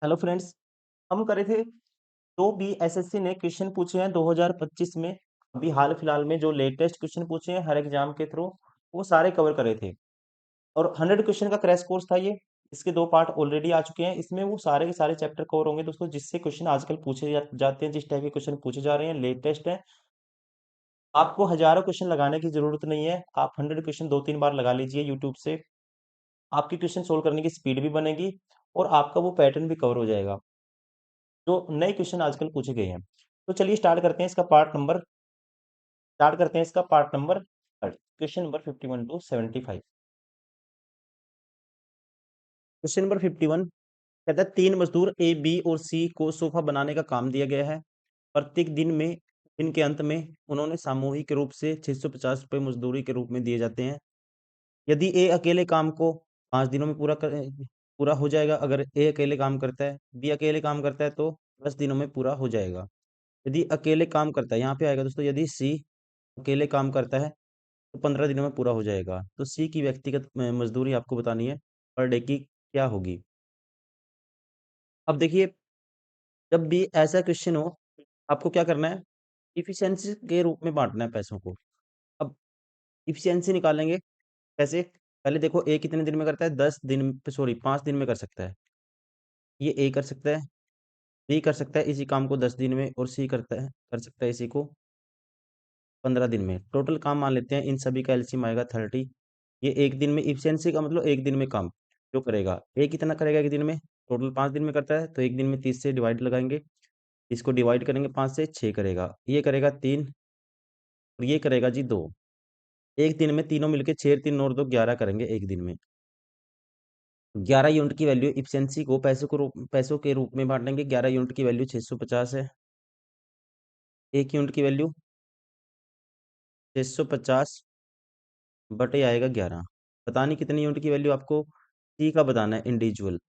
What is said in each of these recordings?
Hello friends. हम करे थे जो भी एसएससी ने क्वेश्चन पूछे हैं 2025 में। अभी हाल फिलहाल में जो लेटेस्ट क्वेश्चन पूछे हैं हर एग्जाम के थ्रू वो सारे कवर करे थे। और 100 क्वेश्चन का क्रैश कोर्स था ये। इसके दो पार्ट ऑलरेडी आ चुके हैं, इसमें वो सारे के सारे चैप्टर कवर होंगे दोस्तों, जिससे क्वेश्चन आजकल पूछे जाते हैं, जिस टाइप के क्वेश्चन पूछे जा रहे हैं लेटेस्ट है। आपको हजारों क्वेश्चन लगाने की जरूरत नहीं है, आप 100 क्वेश्चन 2-3 बार लगा लीजिए यूट्यूब से। आपकी क्वेश्चन सोल्व करने की स्पीड भी बनेगी और आपका वो पैटर्न भी कवर हो जाएगा जो नए क्वेश्चन आजकल पूछे गए हैं। तो चलिए स्टार्ट करते हैं इसका part number question number 51 to 75। Question number 51 कहता है 3 मजदूर ए बी और सी को सोफा बनाने का काम दिया गया है। प्रत्येक दिन के अंत में उन्होंने सामूहिक रूप से 650 रुपये मजदूरी के रूप में दिए जाते हैं। यदि ए अकेले काम को 5 दिनों में पूरा हो जाएगा, अगर ए अकेले काम करता है, बी अकेले काम करता है तो 10 दिनों में पूरा हो जाएगा। यदि अकेले काम करता है, यहाँ पे आएगा दोस्तों, यदि सी अकेले काम करता है तो 15 दिनों में पूरा हो जाएगा। तो सी की व्यक्तिगत मजदूरी आपको बतानी है पर डे की क्या होगी। अब देखिए, जब भी ऐसा क्वेश्चन हो आपको क्या करना है, इफिशियंसी के रूप में बांटना है पैसों को। अब इफिशियंसी निकालेंगे कैसे? पहले देखो ए कितने दिन में करता है, 10 दिन, सॉरी 5 दिन में कर सकता है। ये ए कर सकता है, बी कर सकता है इसी काम को 10 दिन में, और सी कर सकता है इसी को 15 दिन में। टोटल काम मान लेते हैं, इन सभी का एलसीएम आएगा 30। ये एक दिन में इफिशियंसी का मतलब एक दिन में काम जो करेगा, ए कितना करेगा एक दिन में, टोटल 5 दिन में करता है तो एक दिन में 30 से डिवाइड लगाएंगे, इसको डिवाइड करेंगे 5 से 6 करेगा, ये करेगा 3 और ये करेगा जी 2। एक दिन में तीनों मिलके 6 3 और 2 11 करेंगे एक दिन में। 11 यूनिट की वैल्यू इफिशियंसी को पैसों के रूप में बांटेंगे। 11 यूनिट की वैल्यू 650 है, एक यूनिट की वैल्यू 650 बटे आएगा 11। पता नहीं कितनी यूनिट की वैल्यू आपको सी का बताना है इंडिविजुअल,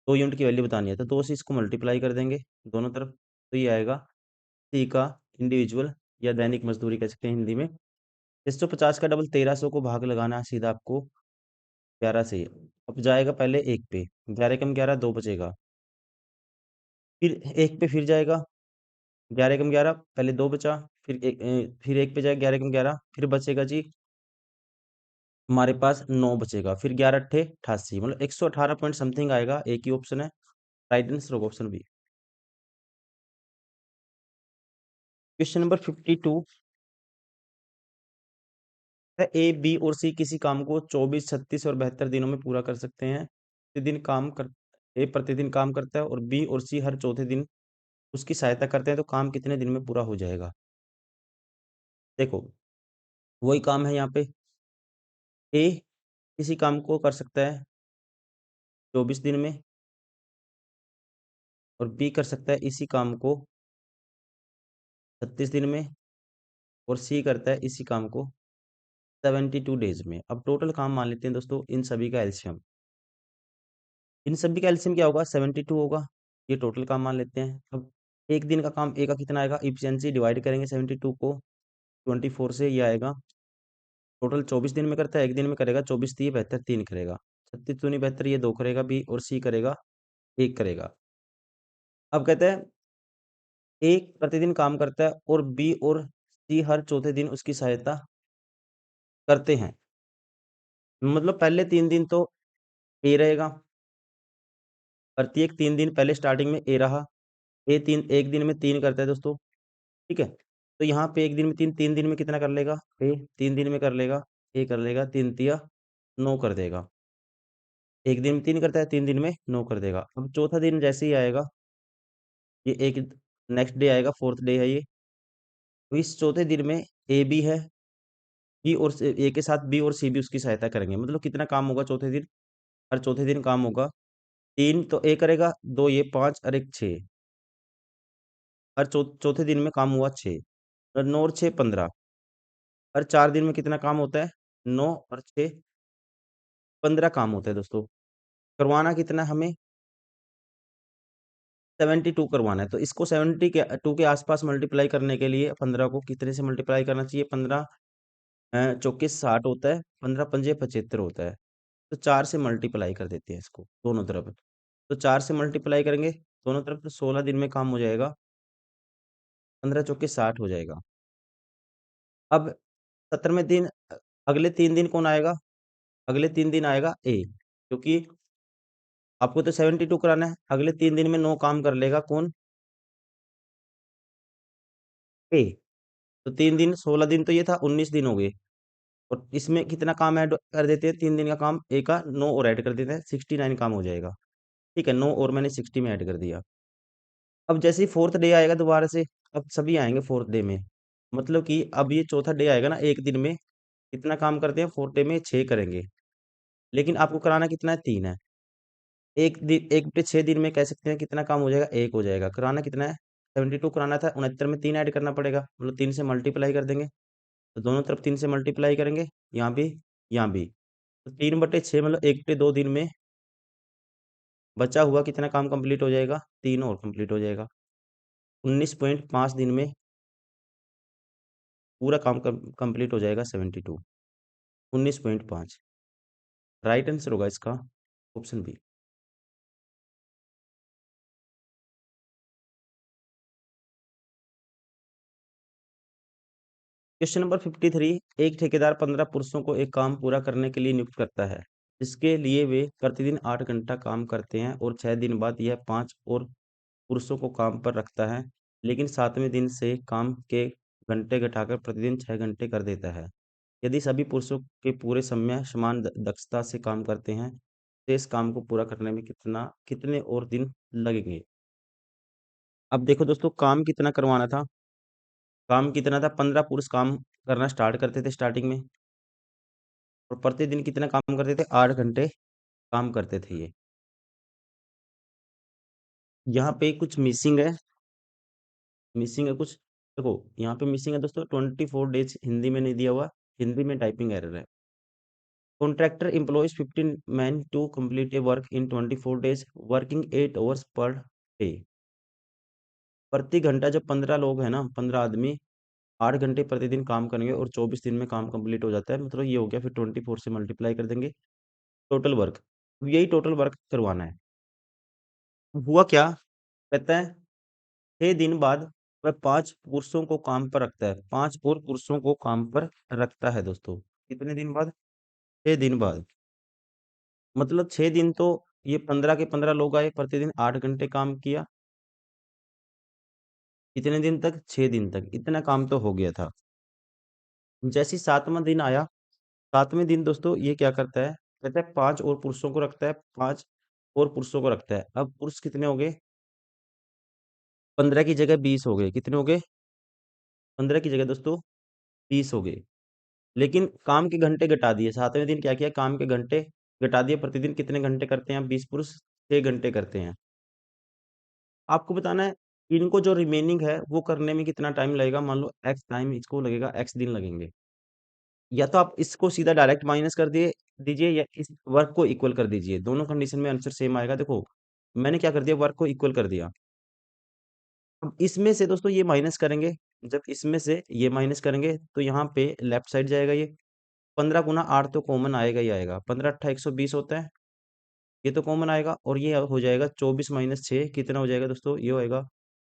2 यूनिट की वैल्यू बतानी है तो 2 से इसको मल्टीप्लाई कर देंगे दोनों तरफ, तो ये आएगा सी का इंडिविजुअल या दैनिक मजदूरी कह सकते हैं हिंदी में। 650 का डबल 1300 को भाग लगाना है सीधा आपको 11 से। अब जाएगा पहले एक पे, 11 कम 11 2 बचेगा, फिर एक पे फिर जाएगा 11 कम 11 पहले 2 बचा, फिर एक पे जाएगा 11 कम 11, फिर बचेगा जी हमारे पास 9 बचेगा, फिर 11 अट्ठे 88, मतलब 118 पॉइंट समथिंग आएगा। एक ही ऑप्शन है राइट आंसर होगा ऑप्शन बी। क्वेश्चन नंबर 52 है ए बी और सी किसी काम को 24 36 और 72 दिनों में पूरा कर सकते हैं। ए प्रतिदिन काम करता है और बी और सी हर चौथे दिन उसकी सहायता करते हैं, तो काम कितने दिन में पूरा हो जाएगा? देखो, वही काम है यहाँ पे, ए किसी काम को कर सकता है 24 दिन में और बी कर सकता है इसी काम को 36 दिन में और सी करता है इसी काम को 72 डेज में। अब टोटल काम मान लेते हैं दोस्तों, इन सभी का एलसीएम क्या होगा 72 होगा। ये टोटल काम मान लेते हैं। अब एक दिन का काम ए का कितना आएगा, इफिशियंसी डिवाइड करेंगे 72 को 24 से, ये आएगा टोटल 24 दिन में करता है, एक दिन में करेगा 24 3 72 3 करेगा, 36 दूनी 72, ये 2 करेगा, बी और सी करेगा 1 करेगा। अब कहते हैं ए प्रतिदिन काम करता है और बी और सी हर चौथे दिन उसकी सहायता करते हैं। मतलब पहले 3 दिन तो ए रहेगा, प्रत्येक 3 दिन पहले स्टार्टिंग में ए रहा, एक दिन में 3 करता है दोस्तों, ठीक है। तो यहाँ पे एक दिन में 3, 3 दिन में कितना कर लेगा ए, 3 दिन में कर लेगा, ए कर लेगा 3 तिया 9 कर देगा। एक दिन में 3 करता है, 3 दिन में 9 कर देगा। अब चौथा दिन जैसे ही आएगा, ये एक नेक्स्ट डे आएगा, फोर्थ डे है ये, तो इस चौथे दिन में ए बी है, ए के साथ बी और सी भी उसकी सहायता करेंगे। मतलब कितना काम होगा चौथे दिन, हर चौथे दिन काम होगा 3 तो ए करेगा, 2 ये 5 और 1 6, हर चौथे दिन में काम हुआ 6 और 9 और 6 15, हर 4 दिन में कितना काम होता है 9 और 6 15 काम होता है दोस्तों। करवाना कितना है हमें 72 करवाना है, तो इसको 72 के आसपास मल्टीप्लाई करने के लिए 15 को कितने से मल्टीप्लाई करना चाहिए, 15 चौके 60 होता है, 15 पंजे 75 होता है, तो 4 से मल्टीप्लाई कर देते हैं इसको दोनों तरफ। तो 4 से मल्टीप्लाई करेंगे दोनों तरफ, तो 16 दिन में काम हो जाएगा। 15 चौके 60 हो जाएगा। अब 17वें दिन अगले 3 दिन कौन आएगा? अगले 3 दिन आएगा ए, क्योंकि आपको तो 72 कराना है। अगले 3 दिन में 9 काम कर लेगा कौन? ए। तो 3 दिन 16 दिन तो ये था, 19 दिन हो गए। और इसमें कितना काम ऐड कर देते हैं? 3 दिन का काम ए का 9 और ऐड कर देते हैं, 69 काम हो जाएगा। ठीक है, 9 और मैंने 60 में ऐड कर दिया। अब जैसे ही फोर्थ डे आएगा दोबारा से, अब सभी आएंगे फोर्थ डे में, मतलब कि अब ये चौथा डे आएगा ना, एक दिन में कितना काम करते हैं? फोर्थ डे में 6 करेंगे, लेकिन आपको कराना कितना है? 3 है। एक दिन, एक बटे 6 दिन में कह सकते हैं कितना काम हो जाएगा? 1 हो जाएगा। कराना कितना है? 72 कराना था, 69 में 3 ऐड करना पड़ेगा, मतलब 3 से मल्टीप्लाई कर देंगे। तो दोनों तरफ 3 से मल्टीप्लाई करेंगे, यहाँ भी यहाँ भी। तो 3/6 मतलब 1/2 दिन में बचा हुआ कितना काम कंप्लीट हो जाएगा? 3 और कंप्लीट हो जाएगा। 19.5 दिन में पूरा काम कंप्लीट हो जाएगा 72। 19.5 राइट आंसर होगा इसका ऑप्शन बी। Question number 53। एक ठेकेदार 15 पुरुषों को एक काम पूरा करने के लिए नियुक्त करता है, जिसके लिए वे प्रतिदिन 8 घंटा काम करते हैं, और 6 दिन बाद यह 5 और पुरुषों को काम पर रखता है, लेकिन 7वें दिन से काम के घंटे घटाकर प्रतिदिन 6 घंटे कर देता है। यदि सभी पुरुषों के पूरे समय समान दक्षता से काम करते हैं, तो इस काम को पूरा करने में कितने और दिन लगेंगे? अब देखो दोस्तों, काम कितना करवाना था? काम कितना था? 15 पुरुष काम करना स्टार्ट करते थे स्टार्टिंग में, और प्रतिदिन कितना काम करते थे? 8 घंटे काम करते थे ये। यहाँ पे कुछ मिसिंग है, मिसिंग है कुछ। देखो यहाँ पे मिसिंग है दोस्तों, 24 डेज हिंदी में नहीं दिया हुआ, हिंदी में टाइपिंग एरर है। Contractor employs 15 man to complete a work in 24 days working 8 hours per day. प्रति घंटा जब 15 लोग हैं ना, 15 आदमी 8 घंटे प्रतिदिन काम करेंगे और 24 दिन में काम कंप्लीट हो जाता है, मतलब ये हो गया। फिर 24 से मल्टीप्लाई कर देंगे टोटल वर्क। यही टोटल वर्क करवाना है। हुआ क्या? कहता है 6 दिन बाद वह 5 पुरुषों को काम पर रखता है, 5 और पुरुषों को काम पर रखता है दोस्तों। कितने दिन बाद? 6 दिन बाद। मतलब 6 दिन तो ये 15 के 15 लोग आए, प्रतिदिन 8 घंटे काम किया। कितने दिन तक? 6 दिन तक। इतना काम तो हो गया था। जैसे ही 7वां दिन आया, 7वें दिन दोस्तों ये क्या करता है? कहता है 5 और पुरुषों को रखता है, 5 और पुरुषों को रखता है। अब पुरुष कितने हो गए? 15 की जगह 20 हो गए। कितने हो गए? 15 की जगह दोस्तों 20 हो गए। लेकिन काम के घंटे घटा दिए। 7वें दिन क्या किया? काम के घंटे घटा दिए। प्रतिदिन कितने घंटे करते हैं? 20 पुरुष 6 घंटे करते हैं। आपको बताना है इनको जो रिमेनिंग है वो करने में कितना टाइम लगेगा। मान लो एक्स टाइम इसको लगेगा, एक्स दिन लगेंगे। या तो आप इसको सीधा डायरेक्ट माइनस कर दिए दीजिए, या इस वर्क को इक्वल कर दीजिए। दोनों कंडीशन में आंसर सेम आएगा। देखो मैंने क्या कर दिया, वर्क को इक्वल कर दिया। अब इसमें से दोस्तों ये माइनस करेंगे, जब इसमें से ये माइनस करेंगे तो यहाँ पे लेफ्ट साइड जाएगा ये। 15 × 8 तो कॉमन आएगा ही आएगा। 15 × 8 = 120 होता है, ये तो कॉमन आएगा। और ये हो जाएगा 24 - 6 कितना हो जाएगा दोस्तों? ये होएगा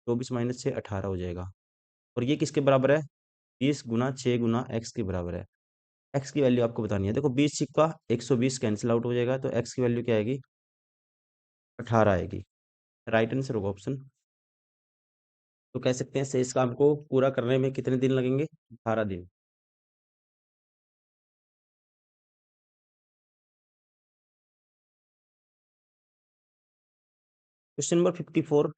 24 - 6 18 हो जाएगा। और ये किसके बराबर है? 20 × 6 × x के बराबर है। एक्स की वैल्यू आपको बतानी है। देखो 20 छिक्का 120 कैंसिल आउट हो जाएगा, तो एक्स की वैल्यू क्या आएगी? 18 आएगी। राइट आंसर होगा ऑप्शन। तो कह सकते हैं शेष काम को पूरा करने में कितने दिन लगेंगे? 18 दिन। Question number 54।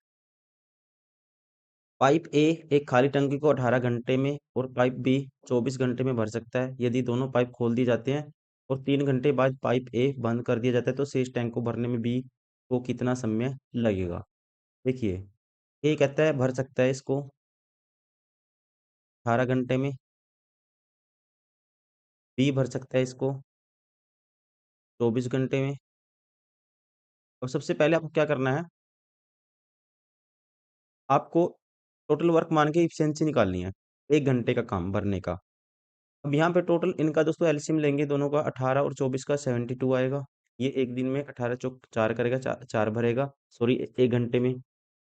पाइप ए एक खाली टंकी को 18 घंटे में और पाइप बी 24 घंटे में भर सकता है। यदि दोनों पाइप खोल दिए जाते हैं और 3 घंटे बाद पाइप ए बंद कर दिया जाता है, तो शेष टैंक को भरने में बी को कितना समय लगेगा? देखिए ए कहता है भर सकता है इसको 18 घंटे में, बी भर सकता है इसको 24 घंटे में। और सबसे पहले आपको क्या करना है? आपको टोटल वर्क मान के इफिशियंसी निकालनी है, 1 घंटे का काम भरने का। अब यहाँ पे टोटल इनका दोस्तों एलसीएम लेंगे दोनों का, 18 और 24 का 72 आएगा। ये एक दिन में 18 चौक 4 करेगा, 4 भरेगा, सॉरी 1 घंटे में।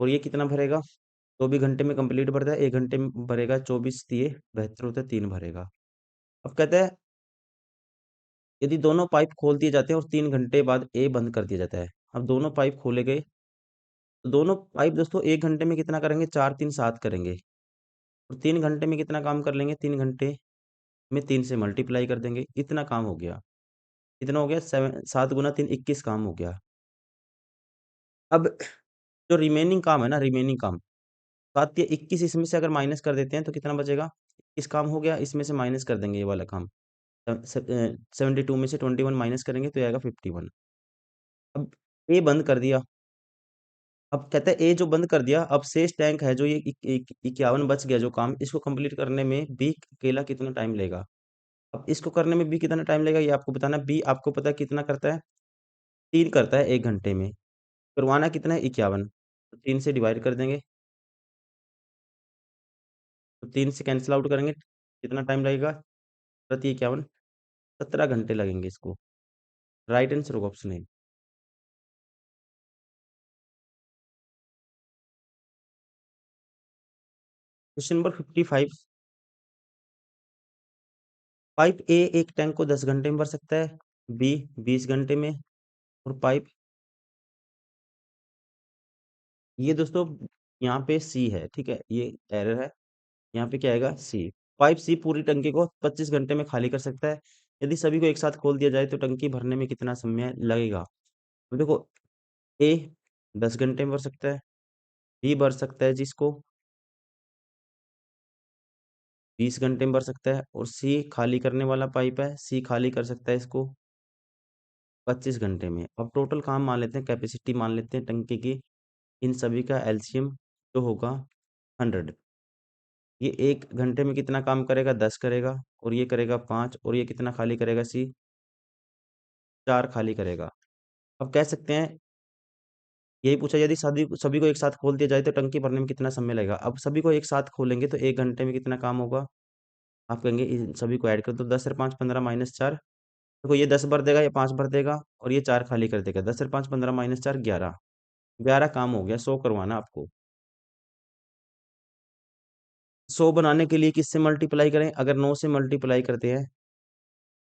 और ये कितना भरेगा? 24 घंटे में कंप्लीट भरता है, 1 घंटे में भरेगा, 24 दिए 72 होता है, 3 भरेगा। अब कहता है यदि दोनों पाइप खोल दिए जाते हैं और 3 घंटे बाद ए बंद कर दिया जाता है। अब दोनों पाइप खोले गए तो दोनों पाइप दोस्तों 1 घंटे में कितना करेंगे? 4 3 7 करेंगे। और 3 घंटे में कितना काम कर लेंगे? 3 घंटे में 3 से मल्टीप्लाई कर देंगे, इतना काम हो गया। कितना हो गया? 7 × 3 21 काम हो गया। अब जो रिमेनिंग काम है ना, रिमेनिंग काम 7 या 21 इसमें से अगर माइनस कर देते हैं तो कितना बचेगा? इस काम हो गया, इसमें से माइनस कर देंगे ये वाला काम। 72 में से 21 माइनस करेंगे तो आएगा 51। अब ए बंद कर दिया। अब कहते हैं ए जो बंद कर दिया, अब शेष टैंक है जो ये 51 बच गया जो काम, इसको कंप्लीट करने में बी अकेला कितना टाइम लेगा? अब इसको करने में बी कितना टाइम लेगा ये आपको बताना है। बी आपको पता है कितना करता है? 3 करता है 1 घंटे में। करवाना कितना है? 51। तो 3 से डिवाइड कर देंगे, तो 3 से कैंसिल आउट करेंगे, कितना टाइम लगेगा? प्रति 51 17 घंटे लगेंगे इसको। राइट आंसर होगा option A. Question number 55। Pipe ए एक टैंक को 10 घंटे में भर सकता है, बी 20 घंटे में, और पाइप ये दोस्तों यहाँ पे सी है, ठीक है, ये एरर है। यहाँ पे क्या आएगा? सी। पाइप सी पूरी टंकी को 25 घंटे में खाली कर सकता है। यदि सभी को एक साथ खोल दिया जाए तो टंकी भरने में कितना समय लगेगा? तो देखो, ए 10 घंटे में भर सकता है, बी भर सकता है जिसको 20 घंटे में भर सकता है, और सी खाली करने वाला पाइप है, सी खाली कर सकता है इसको 25 घंटे में। अब टोटल काम मान लेते हैं, कैपेसिटी मान लेते हैं टंकी की, इन सभी का एलसीएम जो होगा 100। ये 1 घंटे में कितना काम करेगा? 10 करेगा, और ये करेगा 5, और ये कितना खाली करेगा? सी 4 खाली करेगा। अब कह सकते हैं, यही पूछा, यदि सभी सभी को एक साथ खोल दिया जाए तो टंकी भरने में कितना समय लगेगा? अब सभी को एक साथ खोलेंगे तो 1 घंटे में कितना काम होगा? आप कहेंगे इन सभी को ऐड कर दो, 10 और 5 15 -4। देखो ये 10 भर देगा, ये 5 भर देगा, और ये 4 खाली कर देगा। 10 और 5 15 -4 11। 11 काम हो गया, 100 करवाना आपको। 100 बनाने के लिए किससे मल्टीप्लाई करें? अगर 9 से मल्टीप्लाई करते हैं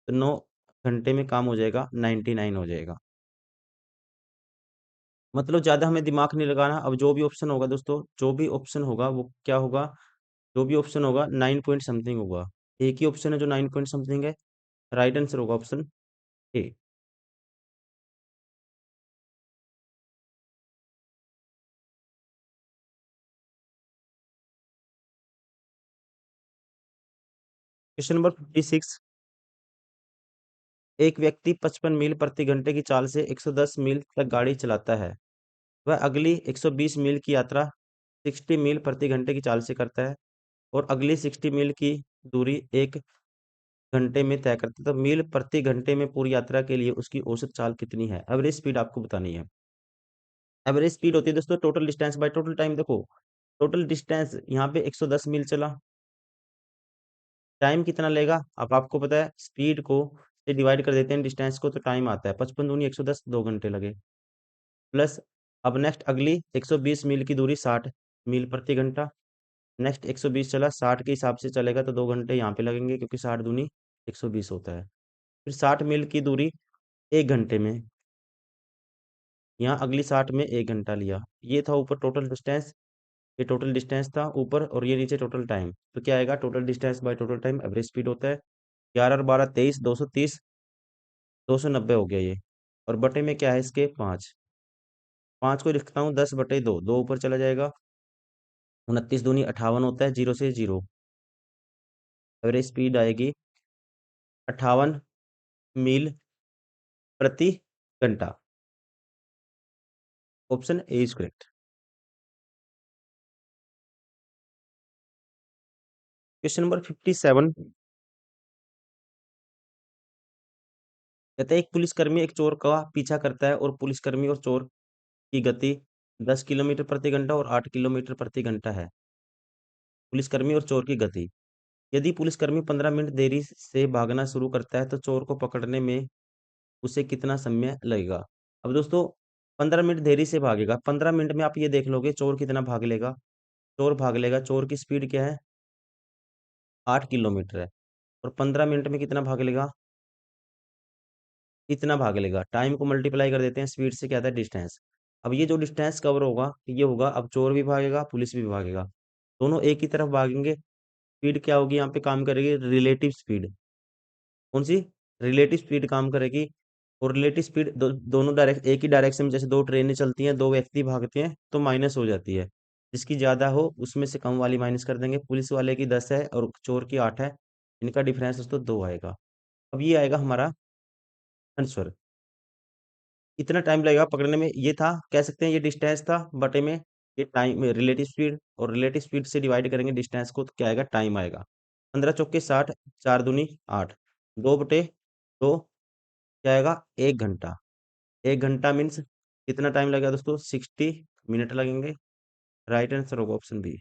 तो 9 घंटे में काम हो जाएगा, 99 हो जाएगा। मतलब ज्यादा हमें दिमाग नहीं लगाना। अब जो भी ऑप्शन होगा दोस्तों, जो भी ऑप्शन होगा वो क्या होगा? जो भी ऑप्शन होगा 9 पॉइंट समथिंग होगा। एक ही ऑप्शन है जो 9 पॉइंट समथिंग है। राइट आंसर होगा ऑप्शन ए। Question number 56। एक व्यक्ति 55 मील प्रति घंटे की चाल से 110 मील तक गाड़ी चलाता है। वह अगली 120 मील की यात्रा 60 मील प्रति घंटे की चाल से करता है, और अगली 60 मील की दूरी 1 घंटे में तय करता है। तो मील प्रति घंटे में पूरी यात्रा के लिए उसकी औसत चाल कितनी है? एवरेज स्पीड आपको बतानी है। एवरेज स्पीड होती है दोस्तों total distance by total time. देखो, टोटल डिस्टेंस यहाँ पे 110 मील चला, टाइम कितना लेगा? अब आपको पता है स्पीड को से डिवाइड कर देते हैं डिस्टेंस को, तो टाइम आता है 55 दूनी 110, 2 घंटे लगे। प्लस अब नेक्स्ट अगली 120 मील की दूरी 60 मील प्रति घंटा। नेक्स्ट 120 चला, 60 के हिसाब से चलेगा तो 2 घंटे यहाँ पे लगेंगे, क्योंकि 60 दूनी 120 होता है। फिर 60 मील की दूरी 1 घंटे में, यहाँ अगली 60 में 1 घंटा लिया। ये था ऊपर टोटल डिस्टेंस, ये टोटल डिस्टेंस था ऊपर, और ये नीचे टोटल टाइम। तो क्या आएगा? Total distance by total time average speed होता है। 11 और 12 23, 230, 290 हो गया ये। और बटे में क्या है इसके? 5। 5 को लिखता हूँ 10/2, 2 ऊपर चला जाएगा, 29 दूनी 58 होता है, 0 से 0। एवरेज स्पीड आएगी 58 मील प्रति घंटा। Option A is correct. Question number 57। कहते हैं एक पुलिसकर्मी एक चोर का पीछा करता है, और पुलिसकर्मी और चोर की गति 10 किलोमीटर प्रति घंटा और 8 किलोमीटर प्रति घंटा है। पुलिसकर्मी और चोर की गति। यदि पुलिसकर्मी 15 मिनट देरी से भागना शुरू करता है तो चोर को पकड़ने में उसे कितना समय लगेगा। अब दोस्तों 15 मिनट देरी से भागेगा, 15 मिनट में आप ये देख लोगे चोर कितना भाग लेगा। चोर भाग लेगा, चोर की स्पीड क्या है, 8 किलोमीटर है। और 15 मिनट में कितना भाग लेगा, इतना भाग लेगा। टाइम को मल्टीप्लाई कर देते हैं स्पीड से, क्या आता है डिस्टेंस। अब ये जो डिस्टेंस कवर होगा ये होगा, अब चोर भी भागेगा पुलिस भी भागेगा, दोनों एक ही तरफ भागेंगे। स्पीड क्या होगी यहाँ पे काम करेगी, रिलेटिव स्पीड। कौन सी, रिलेटिव स्पीड काम करेगी। और रिलेटिव स्पीड दोनों डायरेक्ट एक ही डायरेक्शन में, जैसे दो ट्रेनें चलती हैं, दो व्यक्ति भागते हैं तो माइनस हो जाती है। जिसकी ज्यादा हो उसमें से कम वाली माइनस कर देंगे। पुलिस वाले की 10 है और चोर की 8 है, इनका डिफरेंस दोस्तों 2 आएगा। अब ये आएगा हमारा आंसर। इतना टाइम लगेगा पकड़ने में, ये था कह सकते हैं ये डिस्टेंस था बटे में ये टाइम रिलेटिव स्पीड, और रिलेटिव स्पीड से डिवाइड करेंगे डिस्टेंस को तो क्या आएगा, टाइम आएगा। 15 चौके 60, 4 दूनी 8, 2/2 क्या आएगा, 1 घंटा। 1 घंटा मीन्स कितना टाइम लगेगा दोस्तों, 60 मिनट लगेंगे। राइट आंसर होगा ऑप्शन बी।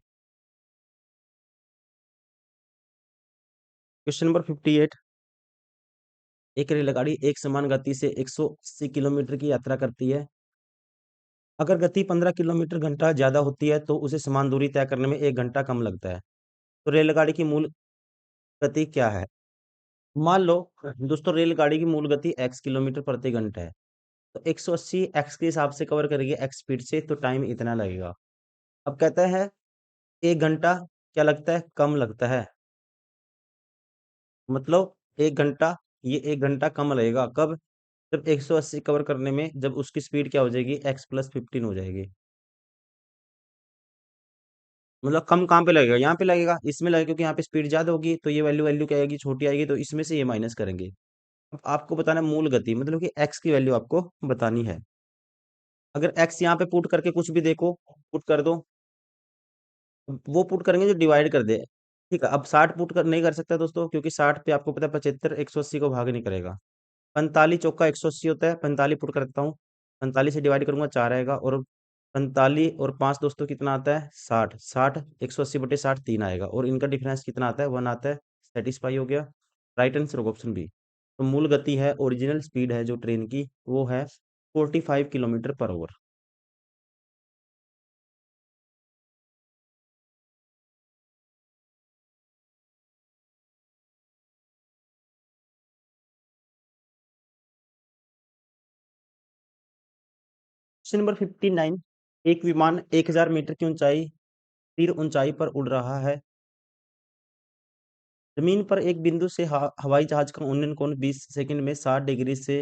Question number 58। एक रेलगाड़ी एक समान गति से 180 किलोमीटर की यात्रा करती है। अगर गति 15 किलोमीटर घंटा ज्यादा होती है तो उसे समान दूरी तय करने में 1 घंटा कम लगता है। तो रेलगाड़ी की मूल गति क्या है। मान लो दोस्तों रेलगाड़ी की मूल गति x किलोमीटर प्रति घंटा है, तो 180 x के हिसाब से कवर करेगी x स्पीड से, तो टाइम इतना लगेगा। अब कहता है 1 घंटा क्या लगता है, कम लगता है। मतलब 1 घंटा, ये 1 घंटा कम लगेगा कब, जब 180 कवर करने में, जब उसकी स्पीड क्या हो जाएगी, x+15 हो जाएगी। मतलब कम कहाँ पे लगेगा, यहाँ पे लगेगा, इसमें लगेगा क्योंकि यहाँ पे स्पीड ज्यादा होगी, तो ये वैल्यू वैल्यू क्या आएगी, छोटी आएगी, तो इसमें से ये माइनस करेंगे। अब आपको बताना है मूल गति, मतलब कि x की वैल्यू आपको बतानी है। अगर x यहाँ पे पुट करके कुछ भी देखो, पुट कर दो, वो पुट करेंगे जो डिवाइड कर दे। ठीक है, अब 60 पुट कर नहीं कर सकता दोस्तों, क्योंकि 60 पे आपको पता है 75 180 को भाग नहीं करेगा। 45 चौका 180 होता है, 45 पुट करता हूँ, 45 से डिवाइड करूंगा 4 आएगा, और 45 और 5 दोस्तों कितना आता है, 60। 60 180/60 3 आएगा, और इनका डिफरेंस कितना आता है, 1 आता है। सेटिस्फाई हो गया। राइट आंसर होगा ऑप्शन बी। तो मूल गति है, ओरिजिनल स्पीड है जो ट्रेन की, वो है 45 kilometre per hour. Question number 59। एक विमान 1000 मीटर की ऊंचाई, स्थिर ऊंचाई पर उड़ रहा है। जमीन पर एक बिंदु से हवाई जहाज का उन्नयन कोण 20 सेकंड में 60 डिग्री से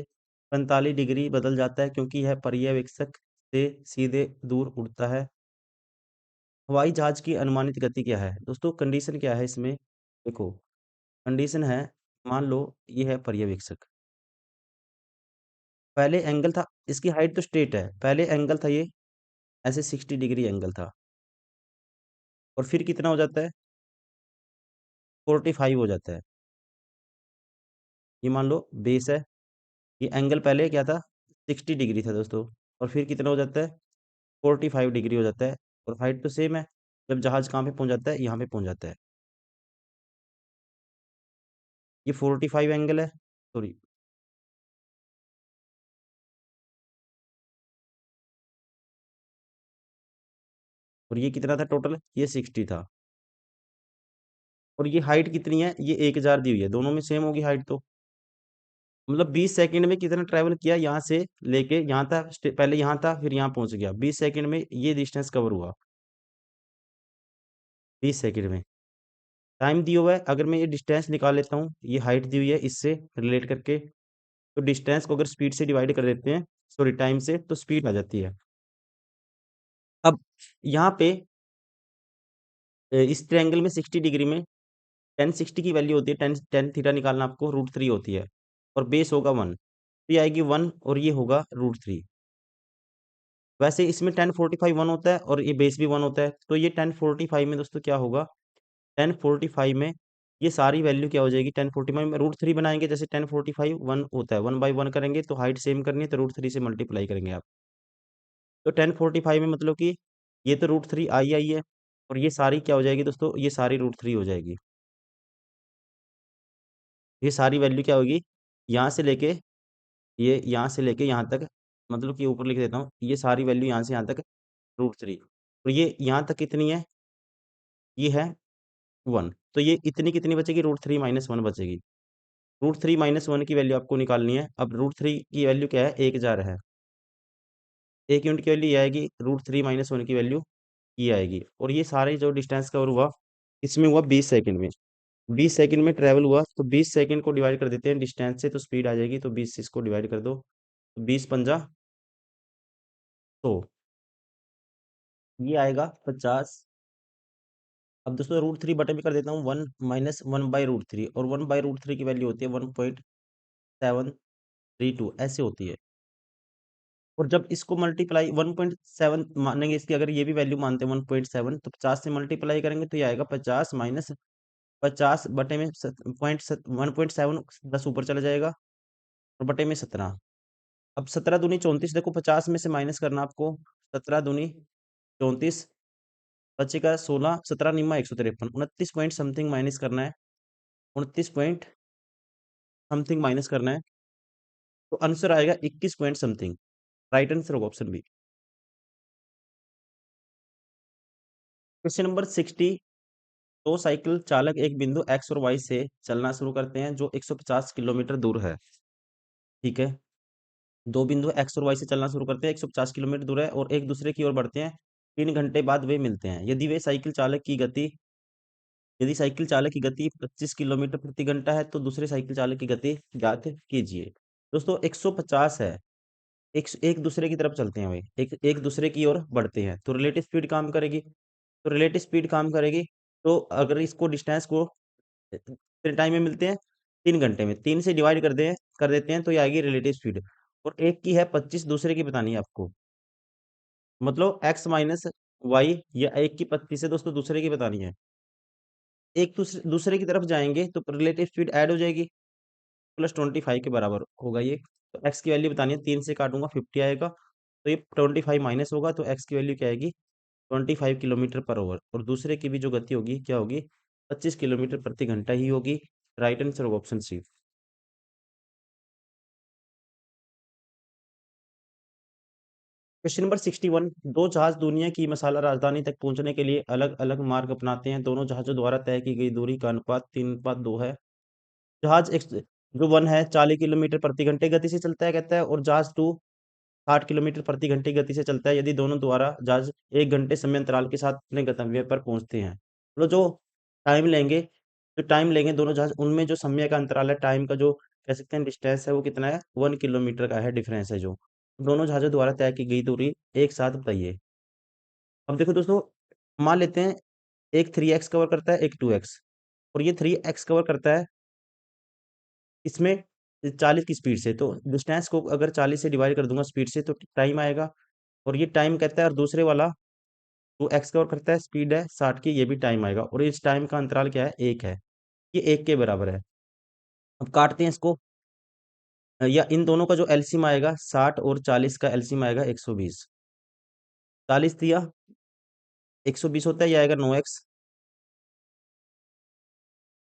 45 डिग्री बदल जाता है, क्योंकि यह पर्यवेक्षक से सीधे दूर उड़ता है। हवाई जहाज की अनुमानित गति क्या है दोस्तों, कंडीशन क्या है इसमें, देखो कंडीशन है, मान लो ये है पर्यवेक्षक, पहले एंगल था, इसकी हाइट तो स्ट्रेट है, पहले एंगल था ये ऐसे 60 डिग्री एंगल था, और फिर कितना हो जाता है, 45 हो जाता है। ये मान लो बेस है, ये एंगल पहले क्या था, 60 डिग्री था दोस्तों, और फिर कितना हो जाता है, 45 डिग्री हो जाता है। और हाइट तो सेम है, जब जहाज कहाँ पे पहुंच जाता है, यहाँ पे पहुंच जाता है। ये 45 एंगल है, सॉरी, और ये कितना था टोटल, ये 60 था। और ये हाइट कितनी है, ये 1000 दी हुई है, दोनों में सेम होगी हाइट तो। मतलब 20 सेकंड में कितना ट्रैवल किया, यहाँ से लेके यहाँ था, पहले यहाँ था फिर यहाँ पहुंच गया, 20 सेकंड में ये डिस्टेंस कवर हुआ, 20 सेकंड में। टाइम दिया हुआ है, अगर मैं ये डिस्टेंस निकाल लेता हूँ, ये हाइट दी हुई है इससे रिलेट करके, तो डिस्टेंस को अगर स्पीड से डिवाइड कर देते हैं, सॉरी टाइम से, तो स्पीड आ जाती है। अब यहाँ पे इस ट्रायंगल में 60 डिग्री में टेन 60 की वैल्यू होती है, टेन टेन थीटा निकालना आपको √3 होती है, और बेस होगा 1, तो ये आएगी 1, और ये होगा √3। वैसे इसमें 1045 1 होता है, और ये बेस भी 1 होता है, तो ये 1045 में दोस्तों क्या होगा, 1045 में ये सारी वैल्यू क्या हो जाएगी, 1045 में √3 बनाएंगे, जैसे 1045 1 होता है, 1/1 करेंगे तो हाइट सेम करनी है, तो √3 से मल्टीप्लाई करेंगे आप। तो 1045 में मतलब कि ये तो √3 आई आई है, और ये सारी क्या हो जाएगी दोस्तों, ये सारी √3 हो जाएगी। ये सारी वैल्यू क्या होगी, यहाँ से लेके ये यहाँ से लेके यहाँ तक, मतलब कि ऊपर लिख देता हूँ, ये सारी वैल्यू यहाँ से यहाँ तक √3, और ये यहाँ तक कितनी है, ये है 1, तो ये इतनी कितनी बचेगी, √3 - 1 बचेगी। √3 - 1 की वैल्यू आपको निकालनी है। अब √3 की वैल्यू क्या है, 1000 है। 1 यूनिट की वैल्यू ये आएगी, √3 - 1 की वैल्यू ये आएगी, और ये सारे जो डिस्टेंस कवर हुआ, इसमें हुआ 20 सेकंड में। 20 सेकंड में ट्रेवल हुआ, तो 20 सेकंड को डिवाइड कर देते हैं डिस्टेंस से, तो स्पीड आ जाएगी, तो 20 से इसको डिवाइड कर दो, तो 20 पंजा 100, ये आएगा 50। अब दोस्तों √3 बटे में कर देता हूँ 1 - 1/√3, और 1/√3 की वैल्यू होती है 1.732, ऐसे होती है। और जब इसको मल्टीप्लाई 1.7 मानेंगे इसकी, अगर ये भी वैल्यू मानते हैं 1.7, तो 50 से मल्टीप्लाई करेंगे तो ये आएगा 50 माइनस 50 बटे में 1.7, 10 ऊपर चला जाएगा, और बटे में 17। अब 17 दूनी 34, देखो 50 में से माइनस करना आपको, 17 दूनी 34, बचेगा 16, 17 निम्मा 153, 29 पॉइंट समथिंग माइनस करना है, 29 पॉइंट समथिंग माइनस करना है, तो आंसर आएगा 21 पॉइंट समथिंग। राइट आंसर होगा ऑप्शन बी। क्वेश्चन नंबर 60, दो साइकिल चालक एक बिंदु एक्स और वाई से चलना शुरू करते हैं जो 150 किलोमीटर दूर है। ठीक है, दो बिंदु एक्स और वाई से चलना शुरू करते हैं, 150 किलोमीटर दूर है, और एक दूसरे की ओर बढ़ते हैं। 3 घंटे बाद वे मिलते हैं। यदि साइकिल चालक की गति 25 किलोमीटर प्रति घंटा है, तो दूसरे साइकिल चालक की गति ज्ञात कीजिए। दोस्तों 150 है, एक एक दूसरे की तरफ चलते हैं, वे एक एक दूसरे की ओर बढ़ते हैं, तो रिलेटिव स्पीड काम करेगी। तो अगर इसको डिस्टेंस को कितने टाइम में मिलते हैं, 3 घंटे में, 3 से डिवाइड कर देते हैं, तो ये आएगी रिलेटिव स्पीड। और एक की है 25, दूसरे की बतानी है आपको, मतलब एक्स माइनस वाई, या एक की 25 है दोस्तों, दूसरे की बतानी है। एक दूसरे दूसरे की तरफ जाएंगे तो रिलेटिव स्पीड ऐड हो जाएगी, +25 के बराबर होगा ये। तो एक्स की वैल्यू बतानी है, 3 से काटूंगा 50 आएगा, तो ये 25 माइनस होगा, तो एक्स की वैल्यू क्या आएगी, 25 किलोमीटर पर आवर, और दूसरे की भी जो गति होगी क्या होगी, 25 किलोमीटर प्रति घंटा ही होगी। राइट आंसर होगा ऑप्शन सी। क्वेश्चन नंबर 61, दो जहाज दुनिया की मसाला राजधानी तक पहुंचने के लिए अलग अलग मार्ग अपनाते हैं। दोनों जहाजों द्वारा तय की गई दूरी का अनुपात 3:2 है। जहाज जो वन है 40 किलोमीटर प्रति घंटे गति से चलता है कहता है, और जहाज टू 60 किलोमीटर प्रति घंटे की गति से चलता है, यदि दोनों द्वारा जहाज 1 घंटे समय अंतराल के साथ अपने गंतव्य पर पहुंचते हैं। तो टाइम लेंगे जो टाइम लेंगे दोनों जहाज, उनमें जो समय का अंतराल है, टाइम का जो कह सकते हैं डिस्टेंस है, वो कितना है, 1 किलोमीटर का है, डिफरेंस है जो दोनों जहाजों द्वारा तय की गई दूरी एक साथ बताइए। अब देखो दोस्तों, मान लेते हैं एक 3x कवर करता है, एक 2x, और ये 3x कवर करता है इसमें 40 की स्पीड से, तो डिस्टेंस को अगर 40 से डिवाइड कर दूंगा स्पीड से, तो टाइम आएगा। और ये टाइम कहता है, और दूसरे वाला 2x कवर करता है, स्पीड है 60 की, ये भी टाइम आएगा, और इस टाइम का अंतराल क्या है, 1 है, ये 1 के बराबर है। अब काटते हैं इसको, या इन दोनों का जो एलसीएम आएगा, 60 और 40 का एलसीएम आएगा 120। 40 दिया 120 होता है, ये आएगा 9x,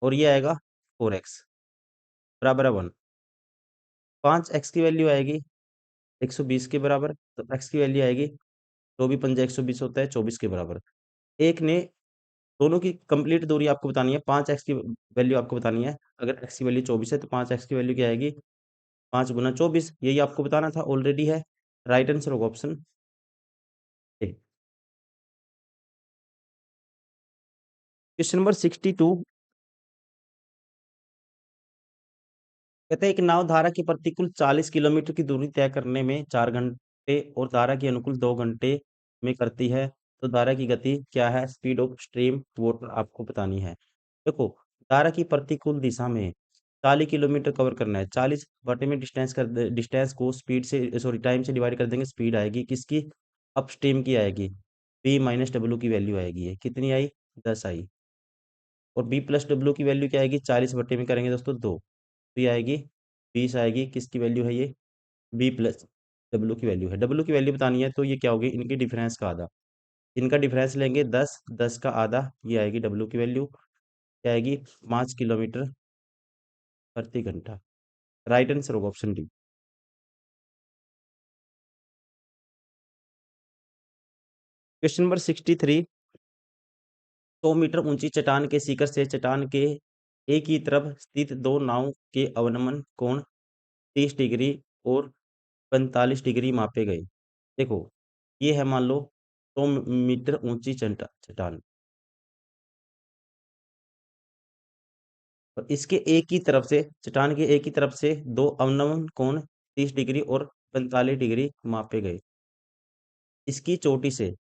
और ये आएगा 4x, बराबर है 1। 5x की वैल्यू आएगी 120 के बराबर, तो x की वैल्यू आएगी, 24 × 120 होता है 24 के बराबर। एक ने दोनों की कंप्लीट दूरी आपको बतानी है, 5x की वैल्यू आपको बतानी है। अगर x की वैल्यू 24 है, तो 5x की वैल्यू क्या आएगी, 5 × 24, यही आपको बताना था, ऑलरेडी है। राइट आंसर होगा ऑप्शन ए। क्वेश्चन नंबर 62, कहते हैं एक नाव धारा की प्रतिकूल 40 किलोमीटर की दूरी तय करने में 4 घंटे, और धारा की अनुकूल 2 घंटे में करती है, तो धारा की गति क्या है, स्पीड ऑफ स्ट्रीम वाटर आपको बतानी है। देखो, धारा की प्रतिकूल दिशा में 40 किलोमीटर कवर करना है, 40 बटे में डिस्टेंस को स्पीड से, सॉरी, टाइम से डिवाइड कर देंगे, स्पीड आएगी किसकी, अपस्ट्रीम की आएगी, b - w की वैल्यू आएगी, ये कितनी आई, 10 आई। और b+w की वैल्यू क्या आएगी, 40 बटे में करेंगे दोस्तों 2, तो ये आएगी 20 आएगी, किसकी वैल्यू है ये, b+w की वैल्यू है। w की वैल्यू बतानी है, तो ये क्या होगी, इनकी डिफरेंस का आधा, इनका डिफरेंस लेंगे 10, 10 का आधा, ये आएगी w की वैल्यू, क्या आएगी, 5 किलोमीटर प्रति घंटा। राइट आंसर होगा option D. Question number 63। 100 metre ऊंची चट्टान के शिखर से चट्टान के एक ही तरफ स्थित दो नाव के अवनमन कोण 30 डिग्री और 45 डिग्री मापे गए। देखो, ये है मान लो 100 मीटर ऊंची चट्टान, और इसके एक ही तरफ से, चट्टान के एक ही तरफ से दो अवनमन कोण 30 डिग्री और 45 डिग्री मापे गए। इसकी चोटी से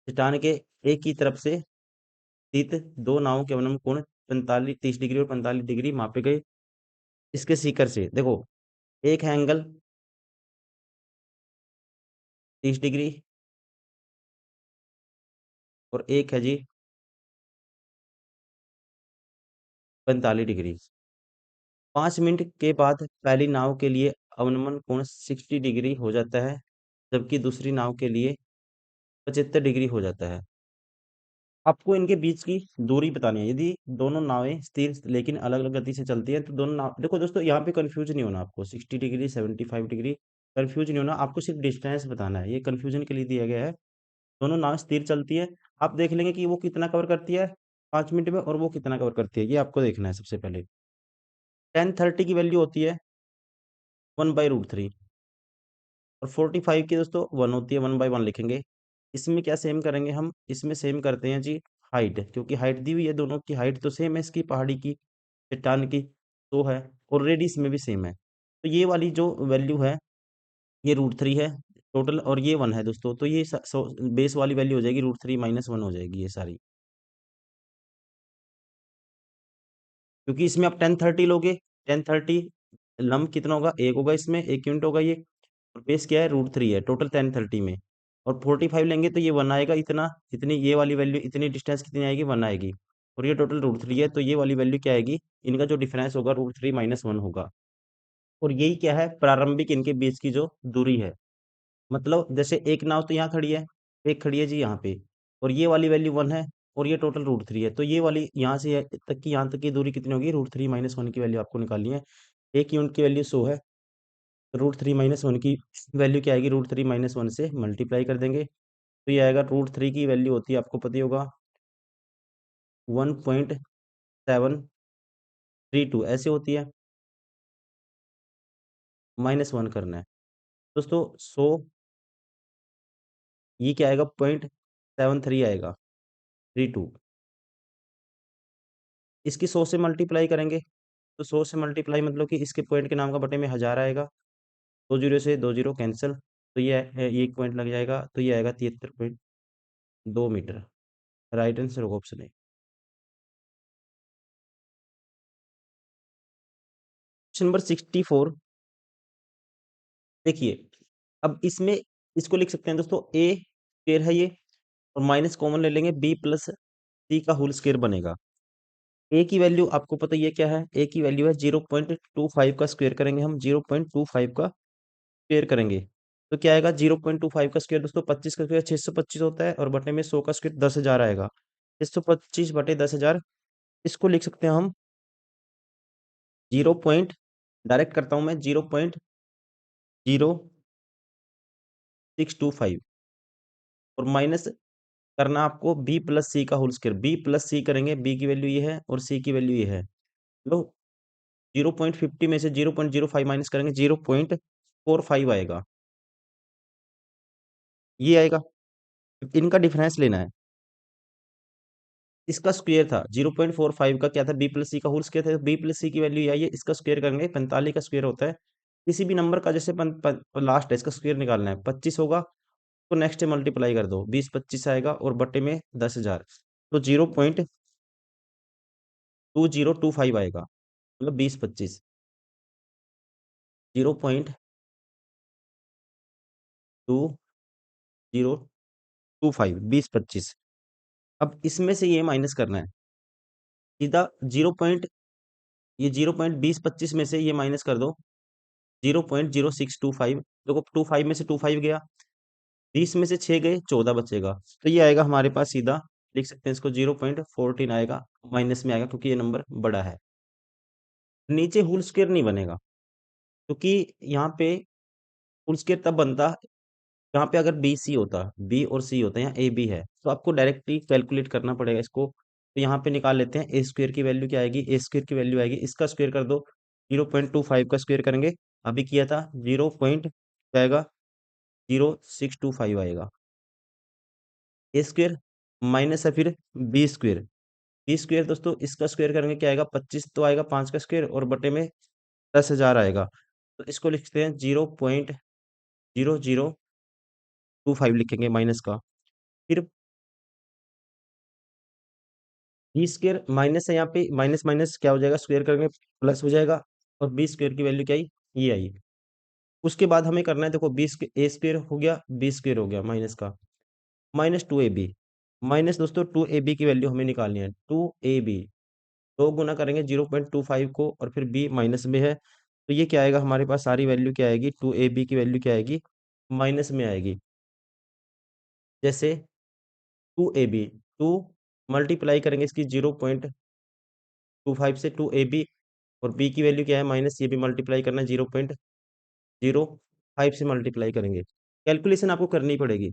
चट्टान के एक ही तरफ से स्थित दो नावों के अवनमन कोण 45 30 डिग्री और 45 डिग्री मापे गए। इसके शिखर से देखो, एक है एंगल 30 डिग्री और एक है जी 45 डिग्री। 5 मिनट के बाद पहली नाव के लिए अवनमन कोण 60 डिग्री हो जाता है, जबकि दूसरी नाव के लिए 75 डिग्री हो जाता है। आपको इनके बीच की दूरी बतानी है। यदि दोनों नावें स्थिर लेकिन अलग अलग गति से चलती हैं तो दोनों नाव, देखो दोस्तों, यहाँ पे कंफ्यूज नहीं होना आपको, 60 डिग्री 75 डिग्री कंफ्यूज नहीं होना आपको, सिर्फ डिस्टेंस बताना है, ये कंफ्यूजन के लिए दिया गया है। दोनों नाव स्थिर चलती है, आप देख लेंगे कि वो कितना कवर करती है 5 मिनट में और वो कितना कवर करती है, ये आपको देखना है सबसे पहले। 10:30 की वैल्यू होती है 1/√3 और 45 की दोस्तों 1 होती है, 1/1 लिखेंगे। इसमें क्या सेम करेंगे हम, इसमें सेम करते हैं जी हाइट, क्योंकि हाइट दी हुई है, दोनों की हाइट तो सेम है, इसकी पहाड़ी की चट्टान की तो है, और रेडियस में भी सेम है। तो ये वाली जो वैल्यू है ये √3 है टोटल, और ये 1 है दोस्तों, तो ये बेस वाली वैल्यू हो जाएगी √3 - 1 हो जाएगी ये सारी, क्योंकि इसमें आप 10:30 लोगे, 10:30 लम्ब कितना होगा, एक होगा, इसमें 1 यूनिट होगा ये, और बेस क्या है √3 है टोटल 10:30 में, और 45 लेंगे तो ये 1 आएगा, इतना इतनी ये वाली वैल्यू, इतनी डिस्टेंस कितनी आएगी, 1 आएगी, और ये टोटल √3 है, तो ये वाली वैल्यू क्या आएगी, इनका जो डिफरेंस होगा √3 - 1 होगा। और यही क्या है, प्रारंभिक इनके बीच की जो दूरी है। मतलब जैसे एक नाव तो यहाँ खड़ी है, एक खड़ी है जी यहाँ पे, और ये वाली वैल्यू 1 है, और ये टोटल √3 है, तो ये वाली यहाँ से तक की, यहाँ तक की दूरी कितनी होगी, √3 - 1 की वैल्यू आपको निकालनी है। 1 यूनिट की वैल्यू 100 है, √3 - 1 की वैल्यू क्या आएगी, √3 - 1 से मल्टीप्लाई कर देंगे, तो ये आएगा, √3 की वैल्यू होती है, आपको पता ही होगा, 1.732 ऐसे होती है, -1 करना है दोस्तों। 100, ये क्या आएगा, 0.73 आएगा, 32, इसकी 100 से मल्टीप्लाई करेंगे, तो 100 से मल्टीप्लाई मतलब कि इसके पॉइंट के नाम का बटे में 1000 आएगा, 2 जीरो से 2 जीरो कैंसिल, तो ये एक पॉइंट लग जाएगा, तो ये आएगा 73.2 मीटर। राइट आंसर होगा ऑप्शन ए। Question number 64। देखिए, अब इसमें इसको लिख सकते हैं दोस्तों, ए स्क्वायर है ये, और माइनस कॉमन ले लेंगे, बी प्लस सी का होल स्क्वायर बनेगा। ए की वैल्यू आपको पता ही है क्या है, ए की वैल्यू है 0.25 का स्क्वायर करेंगे हम, 0.25 का स्क्वायर करेंगे, तो क्या आएगा, 0.25 का स्क्वायर दोस्तों, 25 का स्क्वायर 625 होता है, और बटे में 100 का स्क्वायर 10,000 आएगा, 625 बटे 10,000। इसको लिख सकते हैं हम 0. डायरेक्ट करता हूं मैं, 0.0625, और माइनस करना आपको बी प्लस सी का होल स्क्वायर, बी प्लस सी करेंगे, बी की वैल्यू ये है और सी की वैल्यू ये है, लो 0.50 में से 0.05 माइनस करेंगे, 0.45 आएगा, ये आएगा, इनका डिफरेंस लेना है। इसका स्क्वायर था 0.45 का, क्या था, बी प्लस सी का होल स्क्वायर था, बी प्लस सी की वैल्यू ये आई है, इसका स्क्वायर करेंगे, 45 का स्क्वायर होता है किसी भी नंबर का, जैसे लास्ट है, इसका स्क्वायर निकालना है, 25 होगा, तो नेक्स्ट मल्टीप्लाई कर दो, 20 25 आएगा, और बटे में 10,000, तो 0.2025 आएगा, मतलब 20 25, 0.2025, 20 25। अब इसमें से ये माइनस करना है सीधा, 0.20 25 में से ये माइनस कर दो, 0.0625, देखो 25 में से 25 गया, 20 में से 6 गए, 14 बचेगा, तो ये आएगा हमारे पास सीधा, लिख सकते हैं इसको 0.14 आएगा, माइनस में आएगा क्योंकि ये नंबर बड़ा है। नीचे होल स्क्वायर नहीं बनेगा, क्योंकि यहाँ पे होल स्क्वायर तब बनता यहाँ पे अगर बी सी होता, बी और सी होता है, यहाँ ए बी है, तो आपको डायरेक्टली कैलकुलेट करना पड़ेगा इसको। तो यहाँ पे निकाल लेते हैं। ए स्क्वेयर की वैल्यू क्या आएगी, ए स्क्वेयर की वैल्यू आएगी, इसका स्क्वेयर कर दो, 0.25 का स्क्वेयर करेंगे, अभी किया था 0 पॉइंट क्या आएगा, 0625 आएगा। ए स्क्वेयर माइनस है फिर बी स्क्वेयर, बी स्क्वेयर दोस्तों इसका स्क्वेयर करेंगे क्या आएगा, 25 तो आएगा 5 का स्क्वेयर, और बटे में 10,000 आएगा। तो इसको लिखते हैं 0.0025 लिखेंगे माइनस का। फिर बी स्क्वेयर माइनस है, यहाँ पे माइनस माइनस क्या हो जाएगा, स्क्वेयर करेंगे प्लस हो जाएगा, और बी स्क्वेयर की वैल्यू क्या आई, ये आई। उसके बाद हमें करना है, देखो बी ए स्क्वेयर हो गया, बी स्क्वेयर हो गया माइनस का, माइनस 2ab, माइनस दोस्तों 2ab की वैल्यू हमें निकालनी है, 2ab, दो गुना करेंगे 0.25 को, और फिर b माइनस में है, तो ये क्या आएगा, हमारे पास सारी वैल्यू क्या आएगी, 2ab की वैल्यू क्या आएगी, माइनस में आएगी। जैसे 2ab, 2 मल्टीप्लाई करेंगे इसकी 0.25 से, 2ab, और b की वैल्यू क्या है माइनस, ये भी मल्टीप्लाई करना है, 0.05 से मल्टीप्लाई करेंगे। कैलकुलेशन आपको करनी पड़ेगी।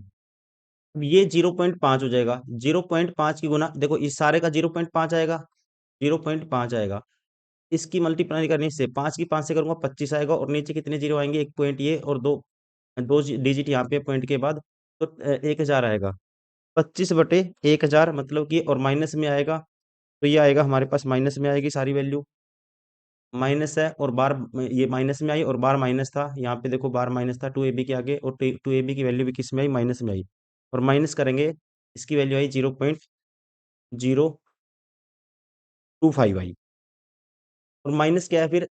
अब ये 0.5 हो जाएगा, 0.5 की गुना, देखो इस सारे का 0.5 आएगा, 0.5 आएगा, इसकी मल्टीप्लाई करने से 5 की 5 से करूंगा 25 आएगा, और नीचे कितने जीरो आएंगे, एक पॉइंट ये और दो दो डिजिट यहाँ पे पॉइंट के बाद, तो 1000 आएगा, 25/1000 मतलब कि, और माइनस में आएगा, तो ये आएगा हमारे पास माइनस में आएगी सारी वैल्यू, माइनस है, और बार ये माइनस में आई, और बार माइनस था, यहाँ पे देखो बार माइनस था 2ab के आगे, और 2ab की वैल्यू भी किस में आई, माइनस में आई, और माइनस करेंगे, इसकी वैल्यू आई 0.025 आई, और माइनस क्या है फिर,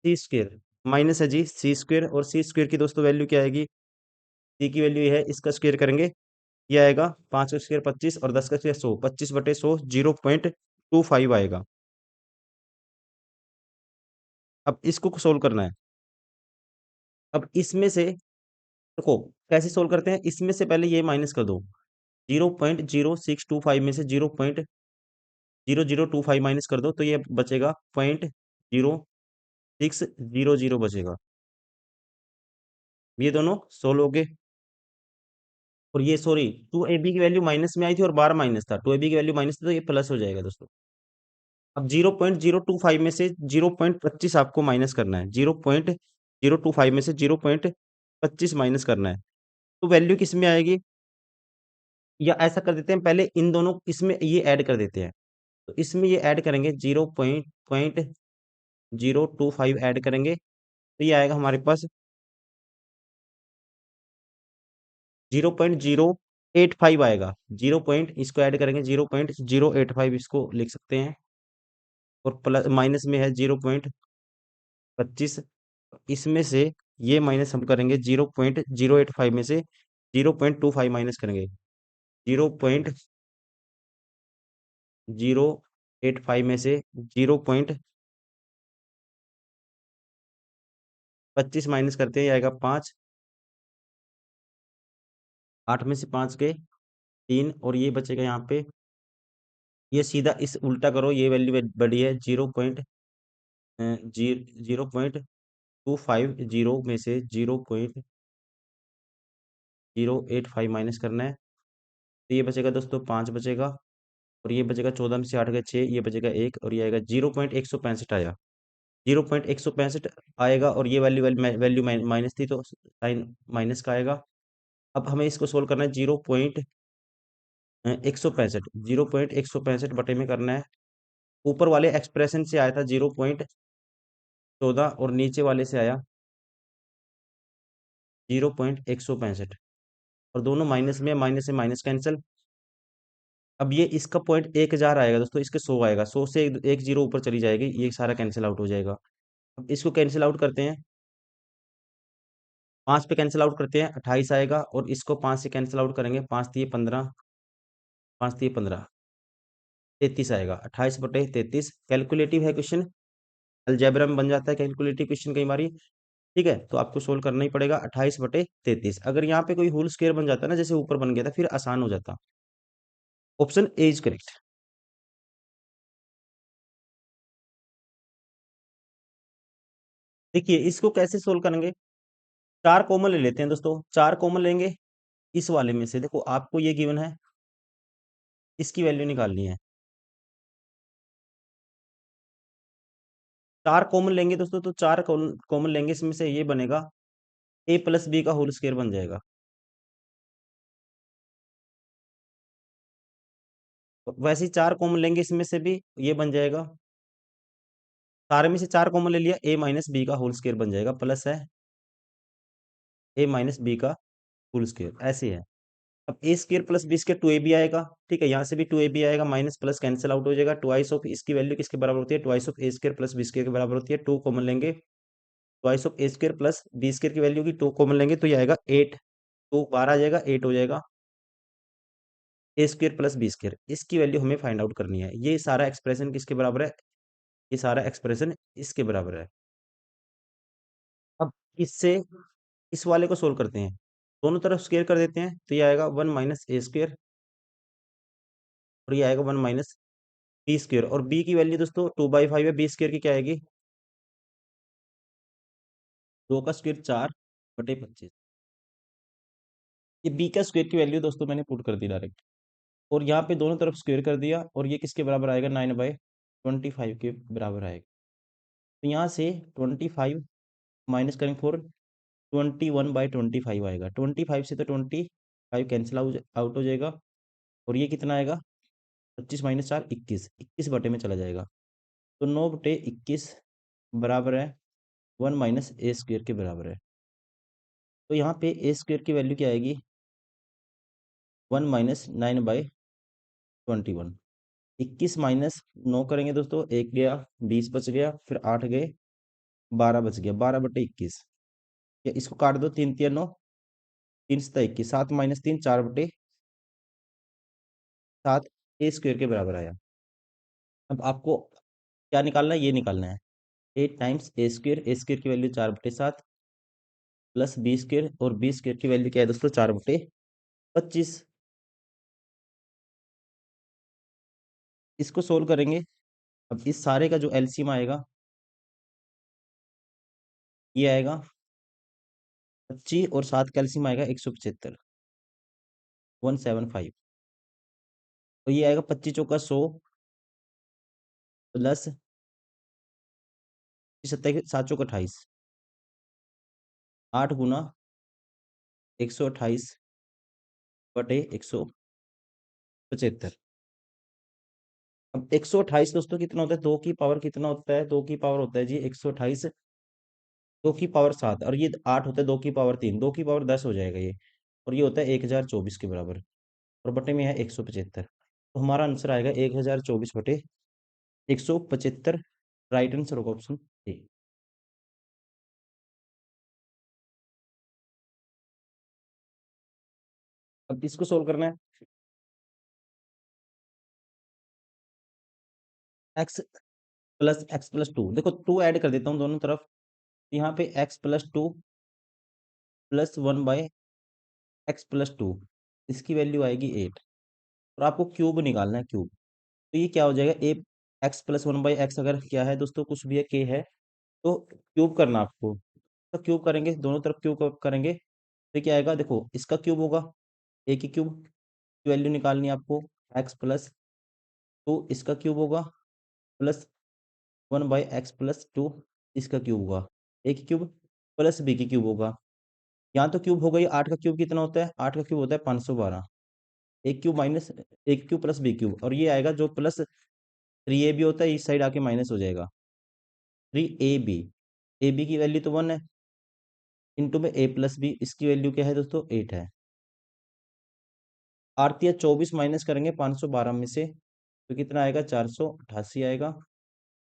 सी स्क्वेयर, माइनस है जी सी स्क्वेयर, और सी स्क्वेयर की दोस्तों वैल्यू क्या आएगी, सी की वैल्यू ये है, इसका स्क्वेयर करेंगे, ये आएगा 5 का स्क्वेयर 25, और 10 का स्क्वेयर 100, 25/100 0.25 आएगा। अब इसको सोल्व करना है। अब इसमें से देखो कैसे सोल्व करते हैं, इसमें से पहले ये माइनस कर दो, 0.0625 में से 0.0025 माइनस कर दो, तो ये बचेगा 0.0600 बचेगा। ये दोनों सोल्व हो गए। और ये सॉरी 2ab की वैल्यू माइनस में आई थी, और बार माइनस था, 2ab की वैल्यू माइनस थी, तो ये प्लस हो जाएगा दोस्तों। अब 0.025 में से 0.25 आपको माइनस करना है, 0.025 में से 0.25 माइनस करना है, तो वैल्यू किस में आएगी, या ऐसा कर देते हैं पहले इन दोनों इसमें ये ऐड कर देते हैं, तो इसमें ये ऐड करेंगे, 0.025 ऐड करेंगे, तो ये आएगा हमारे पास 0.085 आएगा, 0 पॉइंट इसको ऐड करेंगे, 0.085 इसको लिख सकते हैं, और प्लस माइनस में है 0.25, इसमें से ये माइनस हम करेंगे, 0.085 में से 0.25 माइनस करेंगे, 0.085 में से 0.25 माइनस करते हैं, ये आएगा 5, 8 में से 5 के 3, और ये बचेगा यहाँ पे, ये सीधा इस उल्टा करो, ये वैल्यू बड़ी है, 0.250 में से 0.085 माइनस करना है, तो ये बचेगा दोस्तों 5 बचेगा, और ये बचेगा 14 में से 8 गए 6, ये बचेगा 1, और ये आएगा 0.165 आया, 0.165 आएगा, और ये वैल्यू वैल्यू माइनस थी, तो साइन माइनस का आएगा। अब हमें इसको सोल्व करना है, 0.165, 0.165 बटे में करना है, ऊपर वाले एक्सप्रेशन से आया था 0.14, और नीचे वाले से आया 0.165, और दोनों माइनस में, माइनस से माइनस कैंसिल। अब ये इसका पॉइंट 1000 आएगा दोस्तों, इसके 100 आएगा, 100 से एक जीरो ऊपर चली जाएगी, ये सारा कैंसिल आउट हो जाएगा। अब इसको कैंसिल आउट करते हैं, 5 पे कैंसिल आउट करते हैं, 28 आएगा, और इसको 5 से कैंसिल आउट करेंगे, 5 दिए 15, 5 दिए 15, 33 आएगा, 28/33। कैलकुलेटिव है क्वेश्चन, अलजेब्रा में बन जाता है कैलकुलेटिव क्वेश्चन कई बारी, ठीक है, तो आपको सोल्व करना ही पड़ेगा, 28/33। अगर यहाँ पे कोई होल स्क्वायर बन जाता ना, जैसे ऊपर बन गया था, फिर आसान हो जाता। Option A is correct. देखिए इसको कैसे सोल्व करेंगे, चार कॉमन ले लेते हैं दोस्तों, चार कॉमन लेंगे, इस वाले में से देखो आपको ये गिवन है, इसकी वैल्यू निकालनी है। 4 कॉमन लेंगे दोस्तों, तो 4 कॉमन लेंगे, इसमें से ये बनेगा a प्लस बी का होल स्क्वायर बन जाएगा। तो वैसे ही 4 कॉमन लेंगे, इसमें से भी ये बन जाएगा। सारे में से 4 कॉमन ले लिया, a माइनस बी का होल स्क्वायर बन जाएगा, प्लस है a माइनस बी का होल स्क्वायर, ऐसे है। अब A square plus B square 2ab आएगा, ठीक है, यहाँ से भी 2ab आएगा, माइनस प्लस कैंसिल आउट हो जाएगा। ट्वाइस ऑफ इसकी वैल्यू किसके बराबर होती है, twice of A square plus B square के बराबर होती है। 2 कॉमन लेंगे, twice of A square plus B square की वैल्यू की 2 कॉमन लेंगे, तो ये आएगा 8, तो 12 आ जाएगा, 8 हो जाएगा। ए स्क्र प्लस बी स्क्र, इसकी वैल्यू हमें फाइंड आउट करनी है। ये सारा एक्सप्रेशन किसके बराबर है, ये सारा एक्सप्रेशन इसके बराबर है। अब इससे इस वाले को सोल्व करते हैं, दोनों तरफ स्क्वायर कर देते हैं, तो ये आएगा 1 माइनस ए स्क्र, और ये आएगा 1 माइनस बी स्क्र, और बी की वैल्यू दोस्तों 2/5 है, बी स्क्र की क्या आएगी, 2 का स्क्वायर 4/25। ये बी का स्क्वायर की वैल्यू दोस्तों मैंने पुट कर दी डायरेक्ट, और यहाँ पे दोनों तरफ स्क्वायर कर दिया, और ये किसके बराबर आएगा, 9/25 के बराबर आएगा। तो यहाँ से 25 माइनस करेंगे 4, 21/25 आएगा। 25 से तो 25 कैंसिल आउट हो जाएगा, और ये कितना आएगा, 25 माइनस 4 21, 21 बटे में चला जाएगा। तो 9/21 बराबर है 1 माइनस ए स्क्वायर के बराबर है। तो यहाँ पे ए स्क्वायर की वैल्यू क्या आएगी, 1 माइनस 9/21। 21 माइनस 9 करेंगे दोस्तों, 1 गया, 20 बच गया, फिर 8 गए, 12 बच गया, 12/21। या इसको काट दो, 3 3 9, 3 7 21, 7 माइनस 3 4/7 ए स्क्वायर के बराबर आया। अब आपको क्या निकालना है, ये निकालना है, 8 टाइम्स ए स्क्वायर की वैल्यू 4/7 प्लस बी स्क्वायर, और बी स्क्वायर की वैल्यू क्या है दोस्तों, 4/25। इसको सोल्व करेंगे। अब इस सारे का जो एलसीएम आएगा, ये आएगा 25, और 7 का एलसीएम आएगा 175, 175। तो ये आएगा 25 चौका 100 प्लस 27 7 चौका 28, 8 गुना 128/175। अब 128 दोस्तों कितना होता है, 2 की पावर कितना होता है, 2 की पावर होता है जी 128, 2 की पावर 7, और ये 8 होता है 2 की पावर 3, 2 की पावर 10 हो जाएगा ये, और ये होता है 1024 के बराबर, और बटे में है 175। तो हमारा आंसर आएगा 1024/175, राइट आंसर होगा ऑप्शन ए। अब इसको सोल्व करना है, x+2, देखो 2 ऐड कर देता हूँ दोनों तरफ, यहाँ पे x+2 प्लस 1/x+2, इसकी वैल्यू आएगी 8, और आपको क्यूब निकालना है, क्यूब। तो ये क्या हो जाएगा, ए एक्स प्लस 1/x अगर क्या है दोस्तों, कुछ भी है के है, तो क्यूब करना आपको, तो क्यूब करेंगे, दोनों तरफ क्यूब करेंगे, तो क्या आएगा, देखो इसका क्यूब होगा, ए की क्यूब की वैल्यू निकालनी है आपको, x+2, इसका क्यूब होगा, प्लस 1/x+2, इसका क्यूब होगा, ए की क्यूब प्लस बी की क्यूब होगा। यहाँ तो क्यूब हो गई, 8 का क्यूब कितना होता है, 8 का क्यूब होता है 512, एक क्यूब माइनस एक क्यूब प्लस बी क्यूब, और ये आएगा जो प्लस 3ab होता है, इस साइड आके माइनस हो जाएगा, 3ab, ए बी की वैल्यू तो 1 है, इंटू में a प्लस बी, इसकी वैल्यू क्या है दोस्तों, 8 है। आरतीय 24 माइनस करेंगे 512 में से, तो कितना आएगा, 488 आएगा।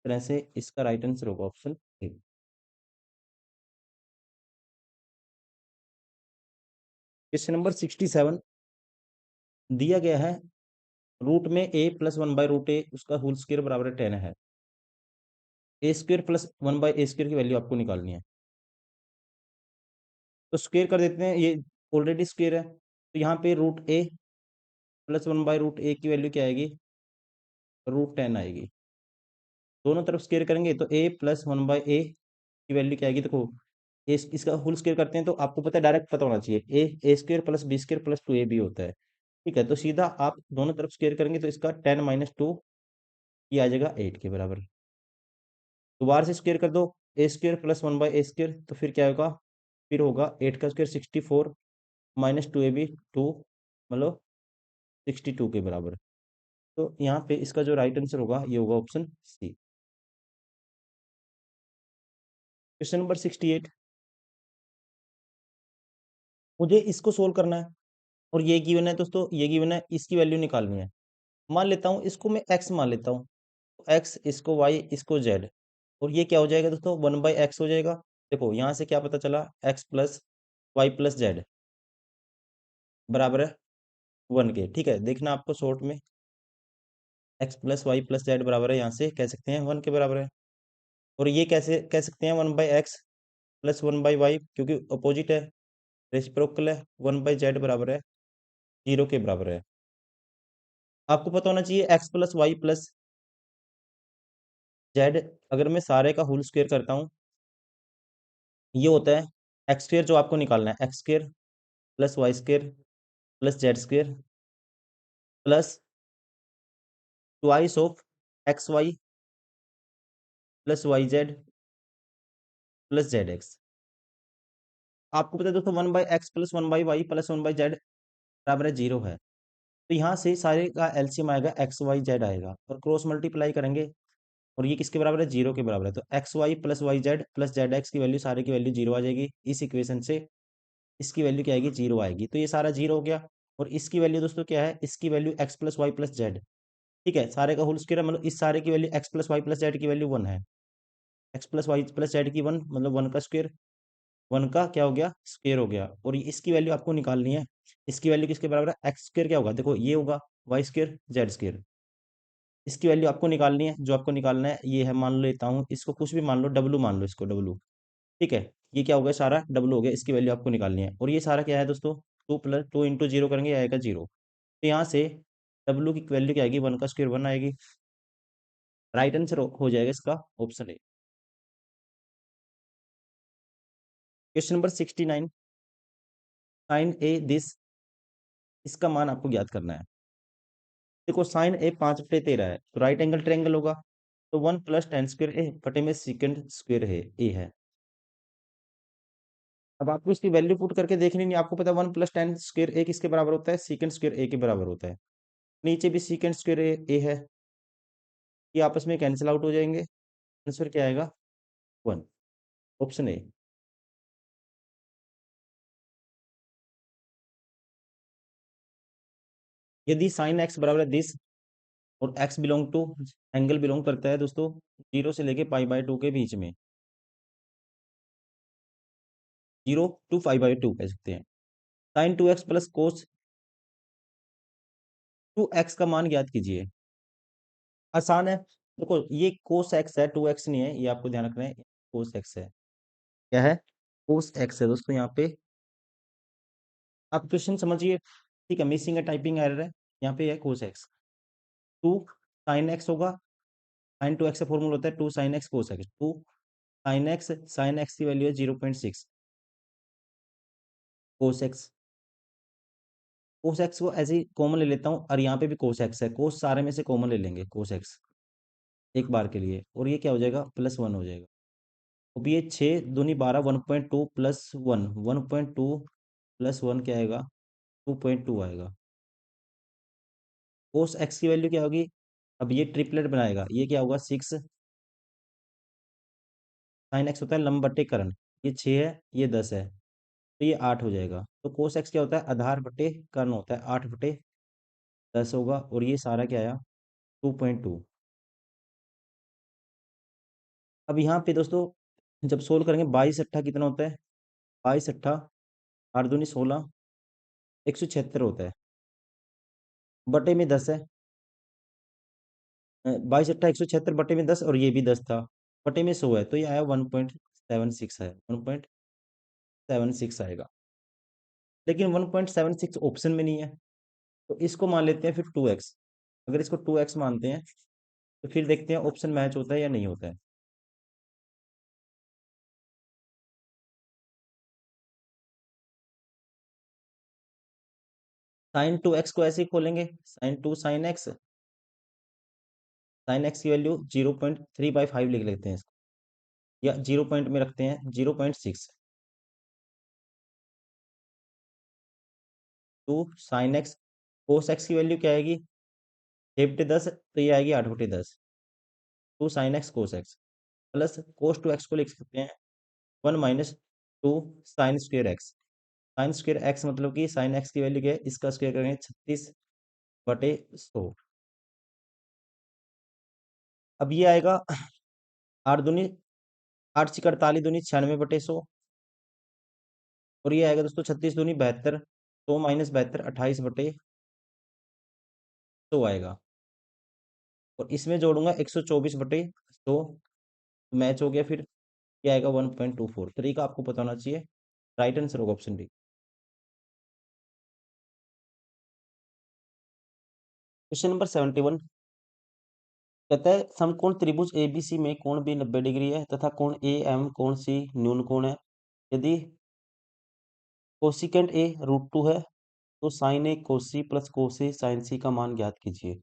तरह से इसका राइट आंसर होगा ऑप्शन ए। क्वेश्चन नंबर 67 दिया गया है, रूट में a प्लस 1/√a उसका होल स्क्वायर बराबर 10 है, ए स्क्वायर प्लस 1/a स्क्वायर की वैल्यू आपको निकालनी है। तो स्क्वायर कर देते हैं, ये ऑलरेडी स्क्वायर है, तो यहाँ पे √a प्लस 1/√a की वैल्यू क्या आएगी, √10 आएगी। दोनों तरफ स्क्वायर करेंगे, तो a प्लस 1/a की वैल्यू क्या आएगी, देखो इसका होल स्क्वायर करते हैं तो आपको पता है, डायरेक्ट पता होना चाहिए, A square plus B square plus 2ab होता है। ठीक है, तो सीधा आप दोनों तरफ स्क्वायर करेंगे तो इसका 10 - 2 ये आ जाएगा 8 के बराबर। दोबारा से स्क्वायर कर दो, ए स्क्वायर प्लस 1/a² तो फिर क्या होगा, फिर होगा 8 का स्क्वायर 64 माइनस 2ab 2, मतलब 62 के बराबर। तो यहाँ पे इसका जो राइट आंसर होगा ये होगा ऑप्शन सी। क्वेश्चन नंबर 68, मुझे इसको सोल्व करना है और ये गिवन है दोस्तों, ये गिवन है, इसकी वैल्यू निकालनी है। मान लेता हूँ इसको मैं x मान लेता हूँ, x, इसको y, इसको z, और ये क्या हो जाएगा दोस्तों, 1/x हो जाएगा। देखो यहाँ से क्या पता चला, x plus y plus z बराबर है 1 के। ठीक है, देखना आपको शॉर्ट में, x plus y plus z बराबर है, यहाँ से कह सकते हैं 1 के बराबर है। और ये कैसे कह सकते हैं, 1/x प्लस 1/y, क्योंकि अपोजिट है, रेसिप्रोकल है, 1/z बराबर है 0 के बराबर है। आपको पता होना चाहिए x plus y plus z, अगर मैं सारे का होल स्क्वायर करता हूँ, ये होता है एक्स स्क्वायर, जो आपको निकालना है x square plus y square plus z square plus twice of x y plus y z plus z x. आपको पता है दोस्तों, 1/x plus 1/y plus 1/z बराबर है 0 है। तो यहाँ से सारे का एलसीएम आएगा, एक्स वाई जेड आएगा और क्रॉस मल्टीप्लाई करेंगे, और ये किसके बराबर है, 0 के बराबर है। तो x y plus y z plus z x की वैल्यू, सारे की वैल्यू 0 आ जाएगी। इस इक्वेशन से इसकी वैल्यू क्या आएगी, 0 आएगी। तो ये सारा 0 हो गया। और इसकी वैल्यू दोस्तों क्या है, इसकी value x plus y plus z. ठीक है, सारे का होल स्क्वायर है, मतलब इस सारे की value x plus y plus z की वैल्यू 1 है। X plus y plus z की 1, मतलब 1 का स्क्वायर, 1 का क्या हो गया, स्क्वायर हो गया। और इसकी वैल्यू आपको निकालनी है, इसकी वैल्यू किसके बराबर है, एक्स स्क्वायर क्या होगा, देखो ये होगा वाई स्क्वायर जेड स्क्वायर। इसकी वैल्यू आपको निकालनी है, जो आपको निकालना है ये है, मान लेता हूँ इसको कुछ भी मान लो, डब्लू मान लो इसको, डब्लू। ठीक है, ये क्या हो गया, सारा डब्लू हो गया, इसकी वैल्यू आपको निकालनी है। और ये सारा क्या है दोस्तों, 2 + 2 × 0 करेंगे, ये आएगा 0। तो यहाँ से डब्लू की वैल्यू क्या आएगी, 1 का स्क्वायर 1 आएगी। राइट आंसर हो जाएगा इसका option A. Question number 69, sine A this, इसका मान आपको ज्ञात करना है। देखो साइन ए 5/13 है, तो राइट एंगल ट्रायंगल होगा, तो 1 + tan² ए बटे में सेकंड स्क्वायर है, ए है। अब आपको इसकी वैल्यू पुट करके देखनी नहीं, आपको पता है 1 + tan² ए किसके बराबर होता है, sec² ए के बराबर होता है। नीचे भी sec² ए है, ये आपस में कैंसिल आउट हो जाएंगे। आंसर क्या आएगा, 1, ऑप्शन ए। यदि साइन एक्स बराबर है दिस, और x belong to, angle belong करता है दोस्तों 0 से लेके π/2 के बीच में, 0 to π/2 कह सकते हैं। Sign 2x plus cos 2x का मान ज्ञात कीजिए। आसान है, देखो ये कोस एक्स है, 2x नहीं है, ये आपको ध्यान रखना है, कोस एक्स है। क्या है, कोस एक्स है दोस्तों। यहाँ पे आप क्वेश्चन समझिए, ठीक है, मिसिंग है, टाइपिंग एरर है। यहाँ पे है कोस एक्स, 2 sin x होगा, sin 2x का फॉर्मूला होता है 2 sin x cos x, 2 sin x, sin x की वैल्यू है 0.6, कोस एक्स। कोस एक्स को ऐसे ही कॉमन ले लेता हूँ, और यहाँ पे भी कोस एक्स है, कोस सारे में से कॉमन ले लेंगे कोस एक्स एक बार के लिए, और ये क्या हो जाएगा, +1 हो जाएगा। अब ये 6 दूनी 12, 1.2 प्लस 1, 1.2 प्लस 1 क्या आएगा, 2.2 आएगा। कोस एक्स की वैल्यू क्या होगी, अब ये ट्रिपलेट बनाएगा, ये क्या होगा 6, साइन एक्स होता है लंब बटे कर्ण, ये 6 है, ये 10 है, तो ये 8 हो जाएगा। तो कोस एक्स क्या होता है, आधार बटे कर्ण होता है, 8/10 होगा, और ये सारा क्या आया, 2.2। अब यहाँ पे दोस्तों जब सोल्व करेंगे, 22 × 8 कितना होता है, 22 × 8 × 2 = 16, 176 होता है, बटे में 10 है। 22 × 8 = 176, बटे में 10, और ये भी 10 था, बटे में 100 है, तो ये आया 1.76 है, 1.76 आएगा। लेकिन 1.76 ऑप्शन में नहीं है, तो इसको मान लेते हैं फिर 2x। अगर इसको 2x मानते हैं तो फिर देखते हैं ऑप्शन मैच होता है या नहीं होता है। साइन टू एक्स को ऐसे ही खोलेंगे, sign to sine x, sine x की वैल्यू 0.3/5 लिख लेते हैं इसको, या 0 पॉइंट में रखते हैं 0.6। Two sine x, cos x की वैल्यू क्या आएगी, 6/10, तो ये आएगी 8/10। Two sine x cos x plus cos two x को लिख सकते हैं 1 - 2 sine square x. Sine square x मतलब कि साइन एक्स की वैल्यू क्या है, इसका स्क्वेयर करेंगे 36/100। अब ये आएगा 8 दूनी 8×4 = 96/100। और ये आएगा दोस्तों 36 दूनी 72, 100 - 72 28/100 आएगा। और इसमें जोड़ूंगा 124/100, मैच हो गया। फिर ये आएगा 1.24। तरीका आपको पता होना चाहिए। राइट आंसर होगा ऑप्शन डी। क्वेश्चन नंबर 71 कहता है समकोण त्रिभुज एबीसी में कोण बी 90 डिग्री है तथा कोण ए एम कोण सी न्यून कोण है। यदि कोसिकेंड ए √2 है तो sign A cos C plus cos A sign सी का मान ज्ञात कीजिए।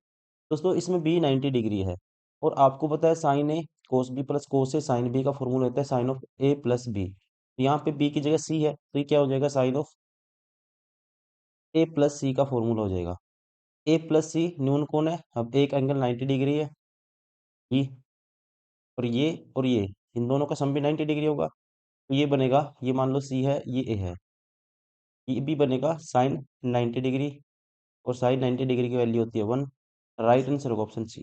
दोस्तों इसमें बी 90 डिग्री है, और आपको पता है sine A cos B plus cos A sine B का फॉर्मूला होता है sine of A plus B. यहाँ पे बी की जगह सी है, तो ये क्या हो जाएगा, साइन ऑफ ए प्लस सी का फॉर्मूला हो जाएगा। ए प्लस सी न्यून कोण है। अब एक एंगल 90 डिग्री है, ये और ये इन दोनों का सम भी 90 डिग्री होगा, तो ये बनेगा, ये मान लो सी है, ये ए है, ये भी बनेगा साइन 90 डिग्री। और साइन 90 डिग्री की वैल्यू होती है 1। राइट आंसर होगा ऑप्शन सी।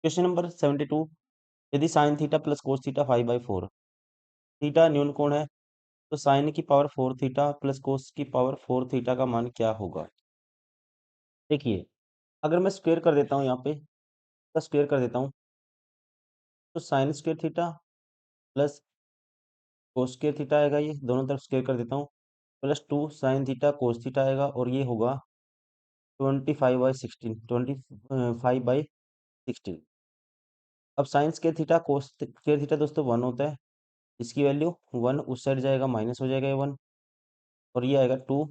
क्वेश्चन नंबर 72 यदि sine theta plus cos theta 5/4, theta न्यून कोण है, तो साइन की पावर 4 थीटा प्लस कोस की पावर 4 थीटा का मान क्या होगा। देखिए, अगर मैं स्क्वेयर कर देता हूँ यहाँ पे, तो स्क्वेयर कर देता हूँ, तो sign square theta plus cos square theta आएगा, ये दोनों तरफ स्क्वेयर कर देता हूँ, +2 साइन थीटा कोस थीटा आएगा, और ये होगा 25/16, 25/16। अब sine square theta cos square theta दोस्तों 1 होता है, इसकी वैल्यू 1 उस साइड जाएगा, माइनस हो जाएगा ये 1, और ये आएगा 2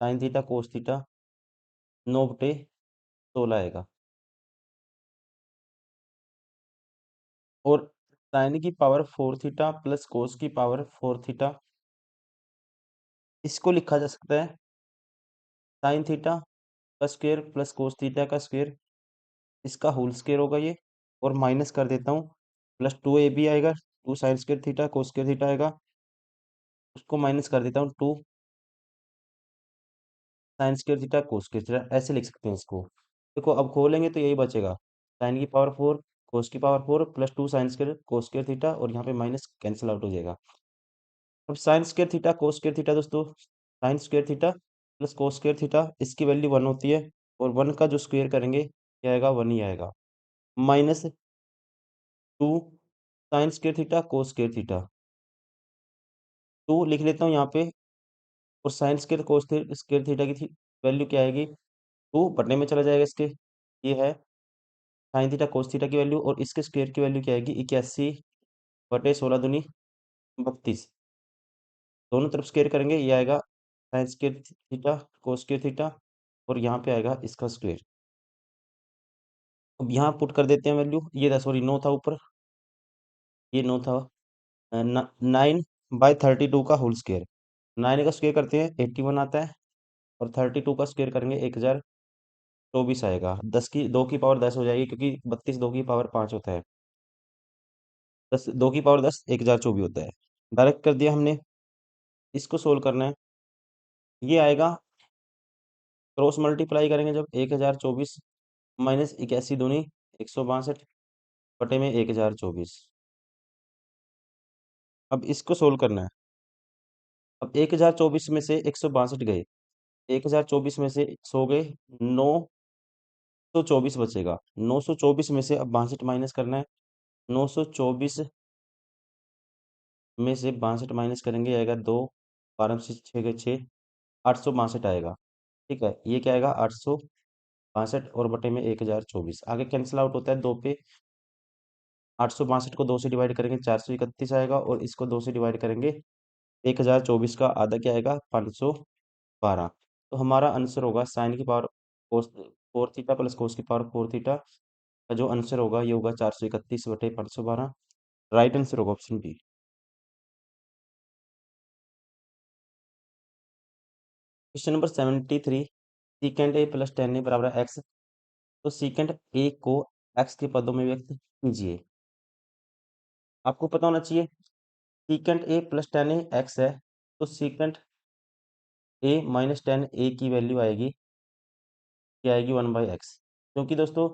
साइन थीटा कोस थीटा 9/16 आएगा। और साइन की पावर 4 थीटा प्लस कोस की पावर 4 थीटा, इसको लिखा जा सकता है साइन थीटा का स्क्वेयर प्लस कोस थीटा का स्क्वेयर, इसका होल स्क्वेयर होगा ये। और माइनस कर देता हूँ, +2ab आएगा, 2 sine square theta cos square theta आएगा, उसको माइनस कर देता हूँ, 2 sine square theta cos square theta, ऐसे लिख सकते हैं इसको। देखो अब खोलेंगे तो यही बचेगा, साइन की पावर 4 कोस की power 4 +2 sine square cos square theta, और यहाँ पे माइनस कैंसिल आउट हो जाएगा। अब sine square theta cos square theta दोस्तों, sine square theta plus cos square theta, इसकी वैल्यू 1 होती है, और 1 का जो स्क्वेयर करेंगे क्या आएगा, 1 ही आएगा। -2 sine square theta cos square theta, 2 लिख लेता हूँ यहाँ पे, और sign square cos square theta की वैल्यू क्या आएगी, 2 बटने में चला जाएगा इसके, ये है साइन थीटा कोस थीटा की वैल्यू, और इसके स्क्वेयर की वैल्यू क्या आएगी, 81/16 दूनी 32। दोनों तरफ स्क्वेयर करेंगे, ये आएगा sign square theta cos square theta, और यहाँ पे आएगा इसका स्क्वेयर। अब यहाँ पुट कर देते हैं वैल्यू, ये था, सॉरी 9 था ऊपर, ये 9 था, 9/32 का होल स्क्वेयर। 9 का स्क्वेयर करते हैं 81 आता है, और 32 का स्क्वेयर करेंगे 1024 आएगा। 2 की पावर 10 हो जाएगी, क्योंकि 32 2 की पावर 5 होता है, 2 की पावर 10 1024 होता है। डायरेक्ट कर दिया हमने, इसको सोल्व करना है। ये आएगा, क्रॉस मल्टीप्लाई करेंगे जब, 1024 माइनस 81 दूनी 162 बटे में 1024। अब इसको सोल्व करना है। अब 1024 में से 162 गए, 1024 में से 100 गए, 924 बचेगा। 924 में से अब 62 माइनस करना है, 924 में से 62 माइनस करेंगे, आएगा 2, 12 से 6 गए 6, 862 आएगा। ठीक है, ये क्या आएगा, 862, और बटे में 1024, आगे कैंसिल आउट होता है 2 पे। 862 को 2 से डिवाइड करेंगे 431 आएगा, और इसको 2 से डिवाइड करेंगे 1024 का आधा क्या आएगा? 512। तो हमारा आंसर होगा साइन की पावर कोस 4 थीटा प्लस कोस की पावर 4 थीटा का जो आंसर होगा ये होगा 431/512। राइट आंसर होगा option B. Question number 73। Secant A plus tan A बराबर एक्स। तो सीकेंड ए को एक्स के पदों में व्यक्त कीजिए। आपको पता होना चाहिए सीकेंड A plus tan A x है, तो सीकेंड ए माइनस टेन ए की वैल्यू आएगी, क्या आएगी? 1/x। क्योंकि दोस्तों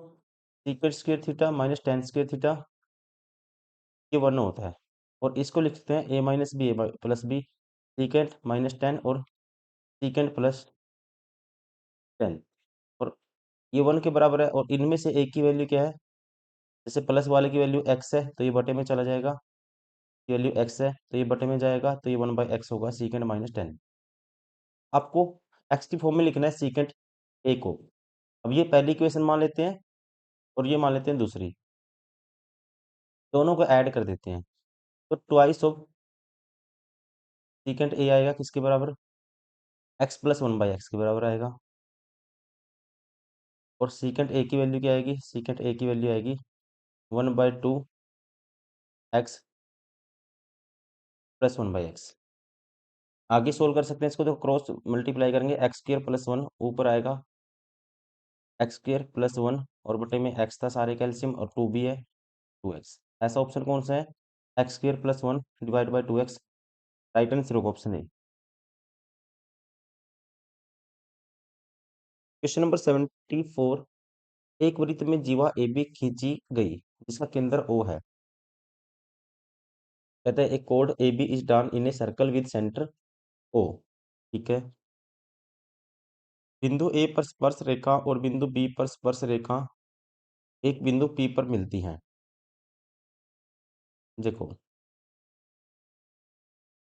secant square theta minus tan square theta ये 1 होता है, और इसको लिख सकते हैं A minus B A plus B, secant minus tan और सीकेंड प्लस टेन, और ये 1 के बराबर है, और इनमें से एक की वैल्यू क्या है? जैसे प्लस वाले की वैल्यू x है तो ये बटे में चला जाएगा, ये वैल्यू x है तो ये बटे में जाएगा, तो ये 1/x होगा सीकेंड माइनस टेन। आपको x की फॉर्म में लिखना है सीकेंड a को। अब ये पहली इक्वेशन मान लेते हैं और ये मान लेते हैं दूसरी, दोनों को ऐड कर देते हैं, तो ट्वाइस ऑफ सीकेंड a आएगा किसके बराबर? x प्लस 1/x के बराबर आएगा। और सीकेंड a की वैल्यू क्या आएगी? सीकेंड a की वैल्यू आएगी 1/2x प्लस 1/x। आगे सोल्व कर सकते हैं इसको, तो क्रॉस मल्टीप्लाई करेंगे, एक्स स्क्र प्लस 1 ऊपर आएगा एक्स स्क्र प्लस 1, और बटे में x था सारे कैल्शियम, और 2 भी है 2x। ऐसा ऑप्शन कौन सा है? X square plus 1 divide by 2x। Right answer होगा ऑप्शन ए। Question number 74। एक वृत्त में जीवा ए बी खींची गई जिसका केंद्र ओ है। कहते हैं एक कोड A B is done in a circle with centre O. ठीक है, बिंदु ए पर स्पर्श रेखा और बिंदु बी पर स्पर्श रेखा एक बिंदु पी पर मिलती हैं। देखो,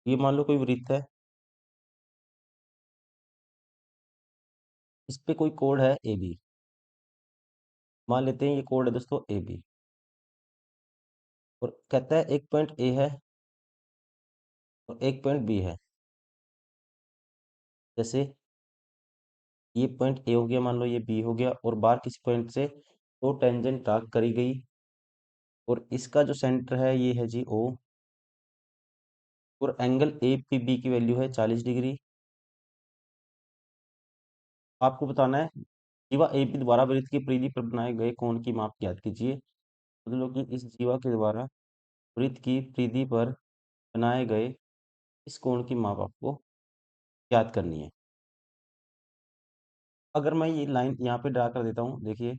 ये मान लो कोई वृत्त है, इस पे कोई कोड है ए बी, मान लेते हैं ये कोड है दोस्तों ए बी, और कहता है एक पॉइंट ए है और एक पॉइंट बी है। जैसे ये पॉइंट ए हो गया, मान लो ये बी हो गया, और बाहर किसी पॉइंट से दो टेंजेंट ड्रा करी गई, और इसका जो सेंटर है ये है जी ओ, और एंगल ए पी बी की वैल्यू है 40 डिग्री। आपको बताना है जीवा ए बी द्वारा वृत्त की परिधि पर बनाए गए कोण की माप ज्ञात कीजिए। मतलब कि इस जीवा के द्वारा वृत्त की परिधि पर बनाए गए इस कोण की माप आपको ज्ञात करनी है। अगर मैं ये लाइन यहाँ पे ड्रा कर देता हूँ, देखिए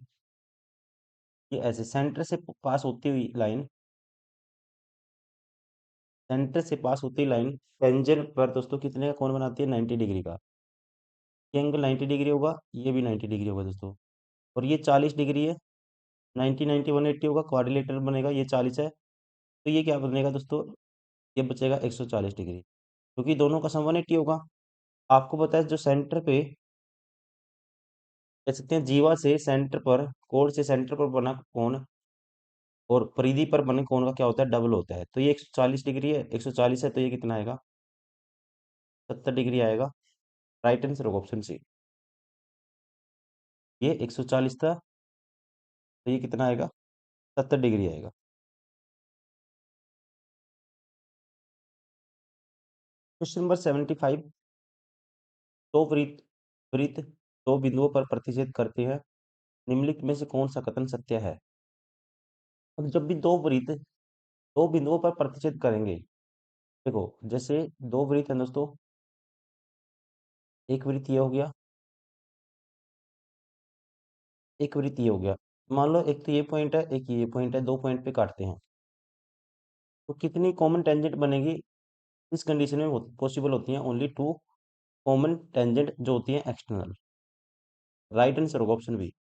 ये ऐसे सेंटर से पास होती हुई लाइन, सेंटर से पास होती लाइन टेंजेंट पर दोस्तों कितने का कोण बनाती है? 90 डिग्री का। ये एंगल 90 डिग्री होगा, ये भी 90 डिग्री होगा दोस्तों, और ये 40 डिग्री है। 90 90 180 होगा, क्वाड्रिलेटरल बनेगा, ये 40 है, तो ये क्या बनेगा दोस्तों? ये बचेगा 140 डिग्री, क्योंकि दोनों का सम 180 होगा। आपको पता है जो सेंटर पे कह सकते हैं जीवा से सेंटर पर, कोण से सेंटर पर बना कोण और परिधि पर बने कोण का क्या होता है? डबल होता है। तो ये 140 डिग्री है, 140 है, तो ये कितना आएगा? 70 डिग्री आएगा। राइट आंसर होगा ऑप्शन सी। ये 140 था, तो ये कितना आएगा? 70 डिग्री आएगा। Question number 75। दो वृत्त वृत्त दो बिंदुओं पर प्रतिच्छेद करते हैं, निम्नलिखित में से कौन सा कथन सत्य है? अब जब भी दो वृत्त दो बिंदुओं पर प्रतिच्छेद करेंगे, देखो जैसे दो वृत्त हैं दोस्तों, एक वृत्त ये हो गया, एक वृत्त ये हो गया। मान लो एक तो ये पॉइंट है, एक ये पॉइंट है, दो पॉइंट पे काटते हैं, तो कितनी कॉमन टेंजेंट बनेगी? इस कंडीशन में पॉसिबल होती हैं ओनली टू कॉमन टेंजेंट जो होती हैं एक्सटर्नल। राइट आंसर होगा ऑप्शन बी।